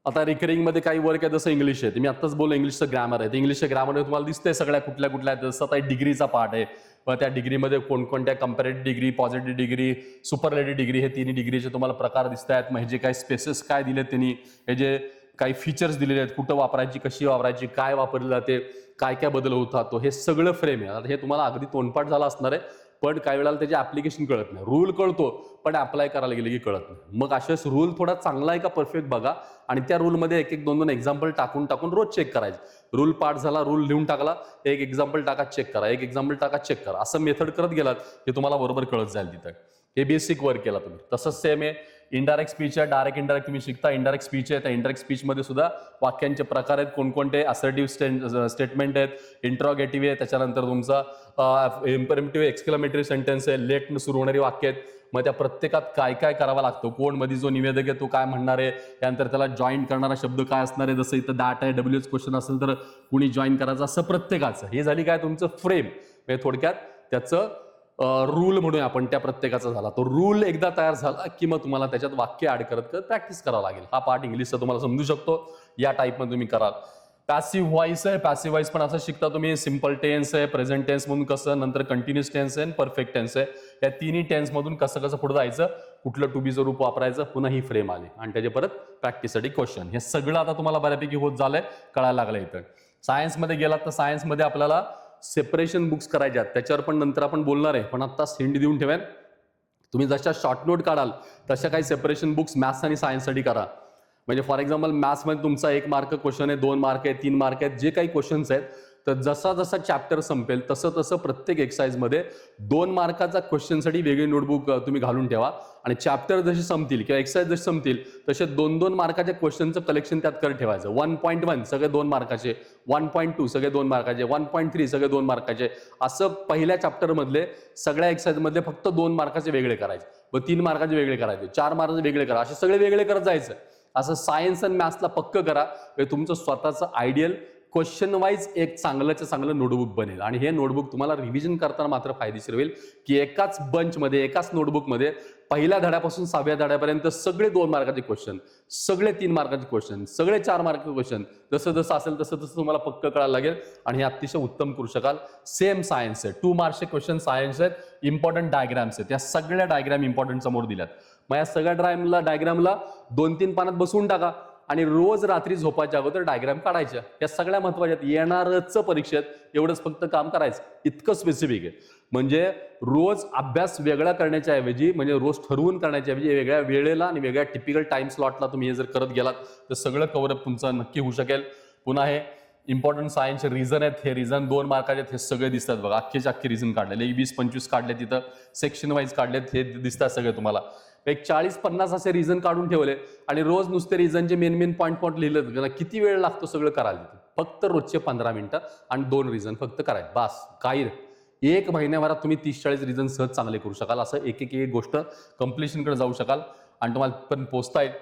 आता रिकरिंगमध्ये काही वर्क आहे, जसं इंग्लिश आहे, मी आत्ताच बोललो इंग्लिशचं ग्रामर आहे. इंग्लिशच्या ग्रामरमध्ये तुम्हाला दिसतंय सगळ्या कुठल्या जसं आता डिग्रीचा पार्ट आहे, पण त्या डिग्रीमध्ये कोणकोणत्या comparative degree, positive degree, superlative degree, हे तिन्ही डिग्रीचे तुम्हाला प्रकार दिसत आहेत. मग हे जे काही स्पेसेस काय दिलेत त्यांनी, हे जे काही फीचर्स दिलेले आहेत, कुठं वापरायची, कशी वापरायची, काय वापरली जाते, काय बदल होतात, हे सगळं फ्रेम आहे. आता हे तुम्हाला अगदी तोंडपाठ झालं असणार आहे, पण काही वेळेला त्याचे ऍप्लिकेशन कळत नाही. रूल कळतो पण अप्लाय करायला गेले की कळत नाही. मग अशाच रूल थोडा चांगला आहे का परफेक्ट बघा आणि त्या रूलमध्ये एक 2 एक्झाम्पल टाकून रोज चेक करायचे. रूल पाठ झाला, रूल लिहून टाकला, एक एक्झाम्पल टाका, चेक करा, एक एक्झाम्पल टाका, चेक करा, असं मेथड करत गेलात हे तुम्हाला बरोबर कळत जाईल तिथं. हे बेसिक वर्क केला तुम्ही. तसंच सेम आहे इनडायरेक्ट स्पीच आहे, डायरेक्ट इनडायरेक्ट तुम्ही शिकता. इनडायरेक्ट स्पीच आहे, त्या इनडायरेक्ट स्पीचमध्ये सुद्धा वाक्यांचे प्रकार आहेत, कोणकोणते असर्टिव्ह स्टेटमेंट आहेत, इंट्रॉगेटिव्ह आहे, त्याच्यानंतर तुमचा इम्परेटिव्ह एक्सक्लेमेटरी सेंटेन्स आहे, लेट सुरू होणारी वाक्य आहेत. मग त्या प्रत्येकात काय करावं लागतं, कोण मध्ये जो निवेदक आहे तो काय म्हणणार आहे, त्यानंतर त्याला जॉईन करणारा शब्द काय असणार आहे, जसं इथं दॅट आहे, डब्ल्यूएच क्वेश्चन असेल तर कुणी जॉईन करायचं, असं प्रत्येकाचं. हे झाली काय तुमचं फ्रेम, म्हणजे थोडक्यात त्याचं रूल म्हणूया आपण, त्या प्रत्येकाचा झाला. तो रूल एकदा तयार झाला की मग तुम्हाला त्याच्यात वाक्य ऍड करत प्रॅक्टिस करावं लागेल. हा पार्ट इंग्लिशचा तुम्हाला समजू शकतो, या टाईपमध्ये तुम्ही कराल. पॅसिव्ह व्हॉइस आहे, पॅसिव्ह व्हॉइस पण असं शिकता तुम्ही. सिम्पल टेन्स आहे, प्रेझेंट टेन्स मधून कसं, नंतर कंटिन्युअस टेन्स आहे, परफेक्ट टेन्स आहे. या तिन्ही टेन्स मधून कसं पुढे जायचं, कुठलं टू बीचं रूप वापरायचं, पुन्हा ही फ्रेम आली आणि त्याचे परत प्रॅक्टिससाठी क्वेश्चन. हे सगळं आता तुम्हाला बऱ्यापैकी होत झालंय, कळायला लागलं. इथं सायन्समध्ये गेलात तर सायन्समध्ये आपल्याला सेपरेशन बुक्स करायच्यात, त्याच्यावर पण नंतर आपण बोलणार आहे. पण आता हिंट देऊन ठेवेन, तुम्ही जशा शॉर्ट नोट काढाल तशा काही सेपरेशन बुक्स मॅथ्स आणि सायन्ससाठी करा. म्हणजे फॉर एक्झाम्पल मॅथ्समध्ये तुमचा 1 मार्क क्वेश्चन आहे, 2 मार्क आहे, 3 मार्क आहेत, जे काही क्वेश्चन्स आहेत, तर जसा चॅप्टर संपेल तसं प्रत्येक एक्सरसाइजमध्ये 2 मार्काचा क्वेश्चनसाठी वेगळी नोटबुक तुम्ही घालून ठेवा. आणि चॅप्टर जसे संपतील किंवा एक्सरसाइज जसे संपतील तसे 2-2 मार्काच्या क्वेश्चनचं कलेक्शन त्यात करत ठेवायचं. 1.1 सगळे 2 मार्काचे, 1.2 सगळे 2 मार्काचे, 1.3 सगळे 2 मार्काचे, असं पहिल्या चॅप्टरमधले सगळ्या एक्सरसाइजमधले फक्त 2 मार्काचे वेगळे करायचे, व 3 मार्काचे वेगळे करायचे, 4 मार्काचे वेगळे करा, असे सगळे वेगळे करत जायचं. असं सायन्स आणि मॅथ्सला पक्क करा, हे तुमचं स्वतःचं आयडियल क्वेश्चन वाईज एक चांगलं नोटबुक बनेल. आणि हे नोटबुक तुम्हाला रिव्हिजन करताना मात्र फायदेशीर होईल, की एकाच बंचमध्ये, एकाच नोटबुकमध्ये पहिल्या धड्यापासून 6व्या धड्यापर्यंत सगळे 2 मार्काचे क्वेश्चन, सगळे 3 मार्काचे क्वेश्चन, सगळे 4 मार्काचे क्वेश्चन, जसं असेल तसं तुम्हाला पक्क कळायला लागेल आणि हे अतिशय उत्तम करू शकाल. सेम सायन्स आहे, 2 मार्क्सचे क्वेश्चन सायन्स आहेत, इम्पॉर्टंट डायग्राम्स आहेत, या सगळ्या डायग्राम इम्पॉर्टंट समोर दिल्यात. मग या सगळ्या डायग्रामला 2-3 पानात बसवून टाका आणि रोज रात्री झोपायच्या अगोदर डायग्राम काढायच्या. या सगळ्या महत्वाच्या येणारच परीक्षेत, एवढंच फक्त काम करायचं, इतकं स्पेसिफिक आहे. म्हणजे रोज अभ्यास वेगळा करण्याच्या ऐवजी, म्हणजे रोज ठरवून करण्याच्या ऐवजी वेगळ्या वेळेला आणि वेगळ्या टिपिकल टाइम स्लॉटला तुम्ही हे जर करत गेलात तर सगळं कव्हरअप तुमचं नक्की होऊ शकेल. पुन्हा हे इम्पॉर्टंट सायन्सचे रिझन आहेत, हे रिझन 2 मार्काचे आहेत, हे सगळे दिसतात बघा, अख्खे रिझन काढलेले, 20-25 काढले, तिथं सेक्शन वाईज काढलेत, हे दिसतात सगळे तुम्हाला. एक 40-50 असे रिझन काढून ठेवले आणि रोज नुसते रिझनचे मेन पॉईंट लिहिलं, किती वेळ लागतो सगळं करायला. फक्त रोजचे 15 मिनिटं आणि 2 रिझन फक्त करायचे, बास. काही 1 महिन्याभरात तुम्ही 30-40 रिझन सहज चांगले करू शकाल. असं एक गोष्ट कम्प्लिशनकडे जाऊ शकाल आणि तुम्हाला पण पोहोचता येईल.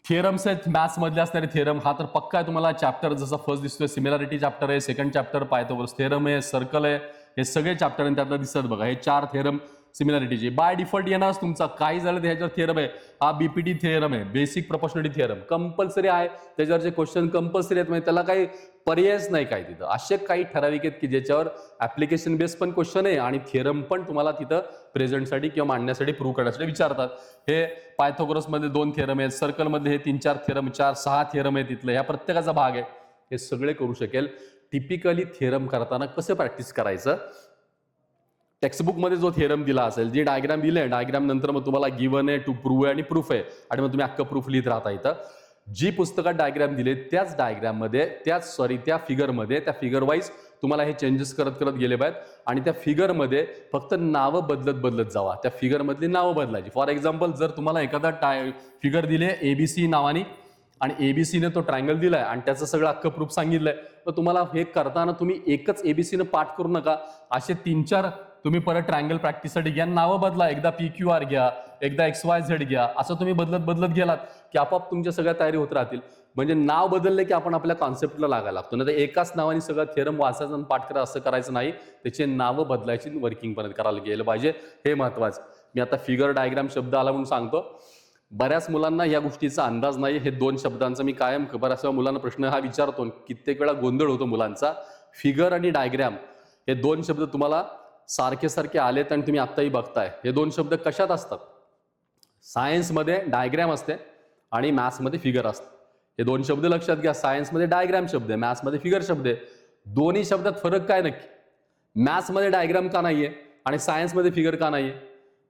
थिअरम्स आहेत मॅथ्स मधले असणारे थिअरम, हा तर पक्का आहे तुम्हाला. चॅप्टर जसा फर्स्ट दिसतोय सिमिलॅरिटी चॅप्टर आहे, सेकंड चॅप्टर पायथागोरस थिअरम आहे, सर्कल आहे, हे सगळे चॅप्टर आणि त्यातलं दिसतात बघा. हे 4 थिअरम सिमिलॅरिटीचे बाय डिफॉल्ट येणार तुमचा. काही झालं तर ह्याच्यावर थिअरम आहे, हा बीपीटी थिअरम आहे, बेसिक प्रोपोर्शनॅलिटी थिअरम कंपल्सरी आहे, त्याच्यावरचे क्वेश्चन कंपल्सरी आहेत, म्हणजे त्याला काही पर्यायच नाही काय तिथं. असे काही ठराविक आहेत की ज्याच्यावर ऍप्लिकेशन बेस पण क्वेश्चन आहे आणि थिअरम पण तुम्हाला तिथं प्रेझेंटसाठी किंवा मांडण्यासाठी प्रूव्ह करण्यासाठी विचारतात. हे पायथागोरसमध्ये 2 थिअरम आहेत, सर्कलमध्ये हे 3-4 थिअरम, 4-6 थिअरम आहे तिथलं, ह्या प्रत्येकाचा भाग आहे. हे सगळे करू शकेल. टिपिकली थिअरम करताना कसं प्रॅक्टिस करायचं, टेक्स्टबुकमध्ये जो थिअरम दिला असेल, जी डायग्राम दिले, डायग्राम नंतर मग तुम्हाला गिवन आहे, टू प्रूव्ह आहे आणि प्रूफ आहे, आणि मग तुम्ही अख्खं प्रूफ लिहित राहता. इथं जी पुस्तकात डायग्राम दिले त्याच डायग्राममध्ये त्या फिगर वाईज तुम्हाला हे चेंजेस करत करत गेले पाहिजेत आणि त्या फिगरमध्ये फक्त नावं बदलत जावा. त्या फिगरमधली नावं बदलायची. फॉर एक्झाम्पल जर तुम्हाला एखादा फिगर दिले एबीसी नावाने आणि एबीसीने तो ट्रायंगल दिलाय आणि त्याचं सगळं अख्खं प्रूफ सांगितलंय, तर तुम्हाला हे करताना तुम्ही एकच एबीसीने पाठ करू नका. असे 3-4 तुम्ही परत ट्रायंगल प्रॅक्टिससाठी घ्या, नावं बदला. एकदा PQR घ्या, एकदा XYZ घ्या. असं तुम्ही बदलत गेलात की आपोआप तुमच्या सगळ्या तयारी होत राहतील. म्हणजे नाव बदलले की आपण आपल्या कॉन्सेप्टला लागायला लागतो. नाही तर एकाच नावाने सगळं थेरम वाचायचं आणि पाठ करायचं असं करायचं नाही. त्याचे नावं बदलायची, वर्किंग पर्यंत करायला गेलं पाहिजे. हे महत्वाचं. मी आता फिगर डायग्राम शब्द आला म्हणून सांगतो. बऱ्याच मुलांना या गोष्टीचा अंदाज नाही. हे 2 शब्दांचा मी कायम बऱ्याच वेळा मुलांना प्रश्न हा विचारतो, कित्येक वेळा गोंधळ होतो मुलांचा. फिगर आणि डायग्राम हे 2 शब्द तुम्हाला सारखे आलेत आणि तुम्ही आत्ताही बघताय. हे 2 शब्द कशात असतात? सायन्समध्ये डायग्राम असते आणि मॅथ्समध्ये फिगर असते. हे 2 शब्द लक्षात घ्या. सायन्समध्ये डायग्राम शब्द आहे, मॅथ्समध्ये फिगर शब्द आहे. दोन्ही शब्दात फरक काय नक्की? मॅथ्समध्ये डायग्राम का नाहीये आणि सायन्समध्ये फिगर का नाहीये?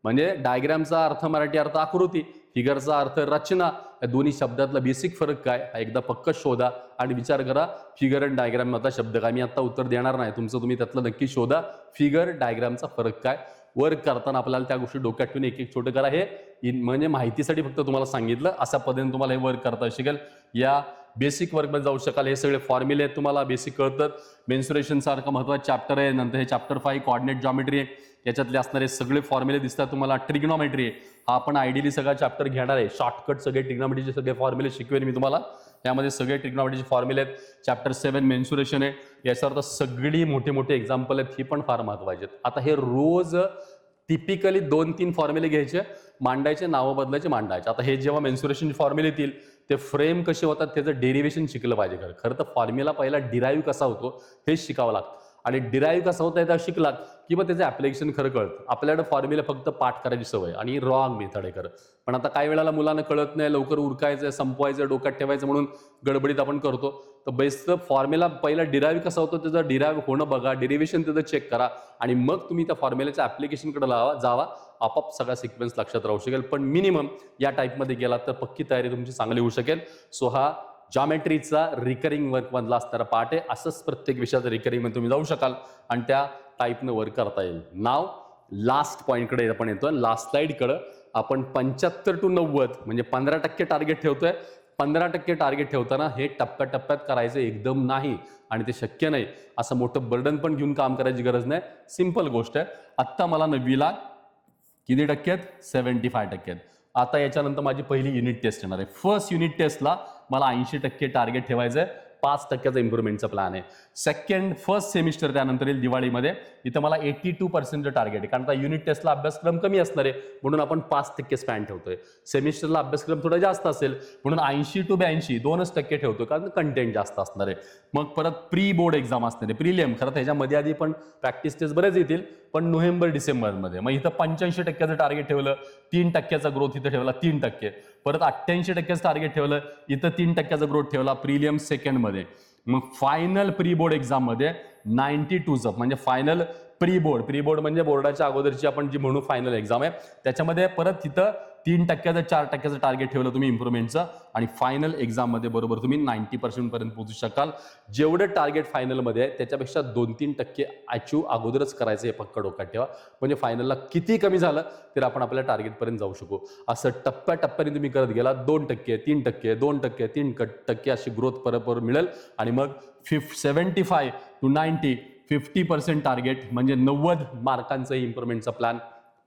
म्हणजे डायग्रामचा अर्थ मराठी अर्थ आकृती, फिगरचा अर्थ रचना. या दोन्ही शब्दातला बेसिक फरक काय हा एकदा पक्क शोधा आणि विचार करा. फिगर आणि डायग्राम मधला शब्द काय? मी आता उत्तर देणार नाही, तुमचं तुम्ही त्यातलं नक्की शोधा. फिगर डायग्रामचा फरक काय? वर्क करताना आपल्याला त्या गोष्टी डोक्यात ठेवून एक छोटं करा. हे म्हणजे माहितीसाठी फक्त तुम्हाला सांगितलं. अशा पद्धतीने तुम्हाला हे वर्क करता शिकेल. या बेसिक वर्कमध्ये जाऊ शकाल. हे सगळे फॉर्म्युले आहेत, तुम्हाला बेसिक कळतात. मेन्सुरेशन सारखं महत्त्वाचं चॅप्टर आहे. नंतर हे चॅप्टर 5 कोऑर्डिनेट जॉमेट्री आहे. याच्यातले असणारे सगळे फॉर्म्युले दिसतात तुम्हाला. ट्रिग्नॉमेट्री आहे, हा आपण आयडियली सगळा चॅप्टर घेणार आहे. शॉर्टकट सगळे ट्रिग्नॉमेट्रीचे सगळे फॉर्म्युले शिकवेन मी तुम्हाला. यामध्ये सगळे ट्रिग्नॉमेट्रीचे फॉर्म्युले आहेत. चॅप्टर 7 मेन्सुरेशन आहे. याच्यावर सगळी मोठे एक्झाम्पल आहेत, ही पण फार महत्त्वाची आहेत. आता हे रोज टिपिकली 2-3 फॉर्म्युले घ्यायचे, मांडायचे, नावं बदलायचे, मांडायचे. आता हे जेव्हा मेन्सुरेशन फॉर्म्युले येतील ते फ्रेम कसे होतात त्याचं डेरिव्हेशन शिकलं पाहिजे. खरं तर फॉर्म्युला पहिला डिराईव्ह कसा होतो हे शिकावं लागतं आणि डिराईव्ह कसा होता एकदा शिकलात की मग त्याचं ॲप्लिकेशन खरं कळतं. आपल्याकडे फॉर्म्युला फक्त पाठ करायची सवय आणि रॉंग मेथड आहे खरं. पण आता काही वेळेला मुलांना कळत नाही, लवकर उरकायचं, संपवायचं, डोक्यात ठेवायचं म्हणून गडबडीत आपण करतो. तर बेस्ट फॉर्म्युला पहिला डिराईव्ह कसा होतो त्याचं डिराईव्ह होणं बघा, डेरिव्हेशन त्याचं चेक करा आणि मग तुम्ही त्या फॉर्म्युल्याच्या ॲप्लिकेशनकडे जावा. आपोआप सगळा सिक्वेन्स लक्षात राहू शकेल. पण मिनिमम या टाईपमध्ये गेला तर पक्की तयारी तुमची चांगली होऊ शकेल. सो हा जॉमेट्रीचा रिकरिंग वर्क मधला असणारा पार्ट आहे. असंच प्रत्येक विषयाचं रिकरिंग मध्ये तुम्ही जाऊ शकाल आणि त्या टाईपनं वर्क करता येईल. नाव लास्ट पॉईंटकडे आपण येतोय. लास्ट स्लाइडकडे आपण 75 to 90 म्हणजे 15% टार्गेट ठेवतोय. 15% टार्गेट ठेवताना हे टप्प्याटप्प्यात करायचं एकदम नाही आणि ते शक्य नाही. असं मोठं बर्डन पण घेऊन काम करायची गरज नाही. सिंपल गोष्ट आहे. आत्ता मला 9वीला किती टक्के आहेत? 75%. आता याच्यानंतर माझी पहिली युनिट टेस्ट येणार आहे. फर्स्ट युनिट टेस्टला मला 80% टार्गेट ठेवायचं आहे. 5% इम्प्रुव्हमेंटचा प्लॅन आहे. फर्स्ट सेमिस्टर त्यानंतर येईल दिवाळीमध्ये. इथं मला 82% टार्गेट आहे, कारण आता युनिट टेस्टला अभ्यासक्रम कमी असणार आहे म्हणून आपण 5% स्पॅन ठेवतोय. सेमिस्टरला अभ्यासक्रम थोडा जास्त असेल म्हणून 80 to 82 2% ठेवतोय, कारण कंटेंट जास्त असणार आहे. मग परत प्री बोर्ड एक्झाम असणार आहे, प्रिलियम. खरं त्याच्यामध्ये आधी पण प्रॅक्टिस टेस्ट बरेच येतील, पण नोव्हेंबर-डिसेंबरमध्ये. मग इथं 85% टार्गेट ठेवलं, 3%चा ग्रोथ इथं ठेवला, 3%. परत 88% टार्गेट ठेवलं, इथं 3%चा ग्रोथ ठेवला प्रिलियम सेकंडमध्ये. मग फायनल प्री बोर्ड एक्झाम मध्ये 92 म्हणजे फायनल प्री बोर्ड म्हणजे बोर्डाच्या अगोदरची आपण जी म्हणू फायनल एक्झाम आहे, त्याच्यामध्ये परत तिथं 3%, 4%चं टार्गेट ठेवलं तुम्ही इम्प्रुव्हमेंटचं आणि फायनल एक्झाम मध्ये बरोबर तुम्ही 90% पर्यंत पोहोचू शकाल. जेवढं टार्गेट फायनलमध्ये आहे त्याच्यापेक्षा 2-3% अचीव अगोदरच करायचं हे पक्का डोक्यात ठेवा. म्हणजे फायनलला किती कमी झालं तर आपण आपल्या टार्गेटपर्यंत जाऊ शकू. असं टप्प्याटप्प्याने तुम्ही करत गेला 2%, 3%, 2%, 3% अशी ग्रोथ परत मिळेल आणि मग 75 to 90 50% टार्गेट म्हणजे 90 मार्कांचं इम्प्रुव्हमेंटचा प्लॅन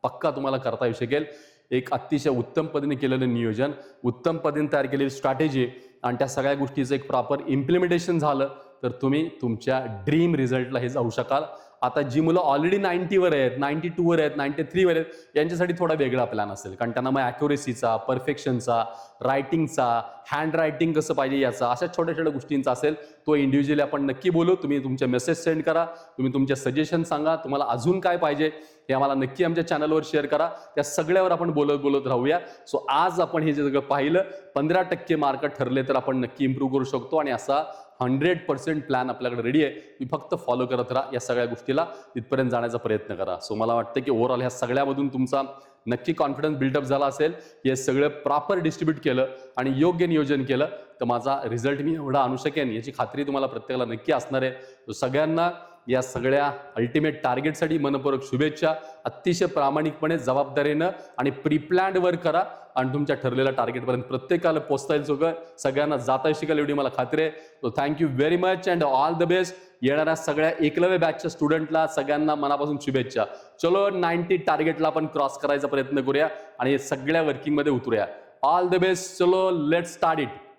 पक्का तुम्हाला करता येऊ शकेल. एक अतिशय उत्तम पद्धतीने केलेलं नियोजन, उत्तम पद्धतीने तयार केलेली स्ट्रॅटेजी आणि त्या सगळ्या गोष्टीचं एक प्रॉपर इम्प्लिमेंटेशन झालं तर तुम्ही तुमच्या ड्रीम रिझल्टला हे जाऊ शकाल. आता जी मुलं ऑलरेडी 90 वर आहेत, 92 वर आहेत, 93 वर आहेत, यांच्यासाठी थोडा वेगळा प्लॅन असेल, कारण त्यांना मग ॲक्युरेसीचा, परफेक्शनचा, रायटिंगचा, हँड रायटिंग कसं पाहिजे याचा, अशा छोट्या छोट्या गोष्टींचा असेल. तो इंडिव्हिज्युअली आपण नक्की बोलू. तुम्ही तुमचे मेसेज सेंड करा, तुम्ही तुमचे सजेशन सांगा, तुम्हाला अजून काय पाहिजे हे आम्हाला नक्की आमच्या चॅनलवर शेअर करा. त्या सगळ्यावर आपण बोलत राहूया. सो आज आपण हे जे सगळं पाहिलं, 15% मार्क ठरले तर आपण नक्की इम्प्रूव्ह करू शकतो आणि असा 100% प्लॅन आपल्याकडे रेडी आहे. तुम्ही फक्त फॉलो करत राहा. या सगळ्या गोष्टी तारखेला तिथपर्यंत जाण्याचा प्रयत्न करा. सो मला वाटतं की ओव्हरऑल ह्या सगळ्यामधून तुमचा नक्की कॉन्फिडन्स बिल्डअप झाला असेल. हे सगळं प्रॉपर डिस्ट्रीब्यूट केलं आणि योग्य नियोजन केलं तर माझा रिझल्ट मी एवढा आणू शकेन याची खात्री तुम्हाला प्रत्येकाला नक्की असणार आहे. सगळ्यांना या सगळ्या अल्टिमेट टार्गेटसाठी मनपूर्वक शुभेच्छा. अतिशय प्रामाणिकपणे, जबाबदारीनं आणि प्रीप्लॅन्ड वर्क करा आणि तुमच्या ठरलेल्या टार्गेटपर्यंत प्रत्येकाला पोहोचता येईल. सगळ्यांना जाता शिकायला एवढी मला खात्री आहे. So thank you very much and all the best. येणाऱ्या सगळ्या एकलव्य बॅचच्या स्टुडंटला सगळ्यांना मनापासून शुभेच्छा. चलो 90 टार्गेटला आपण क्रॉस करायचा प्रयत्न करूया आणि सगळ्या वर्किंगमध्ये उतरूया. All the best. चलो लेट्स स्टार्ट इट.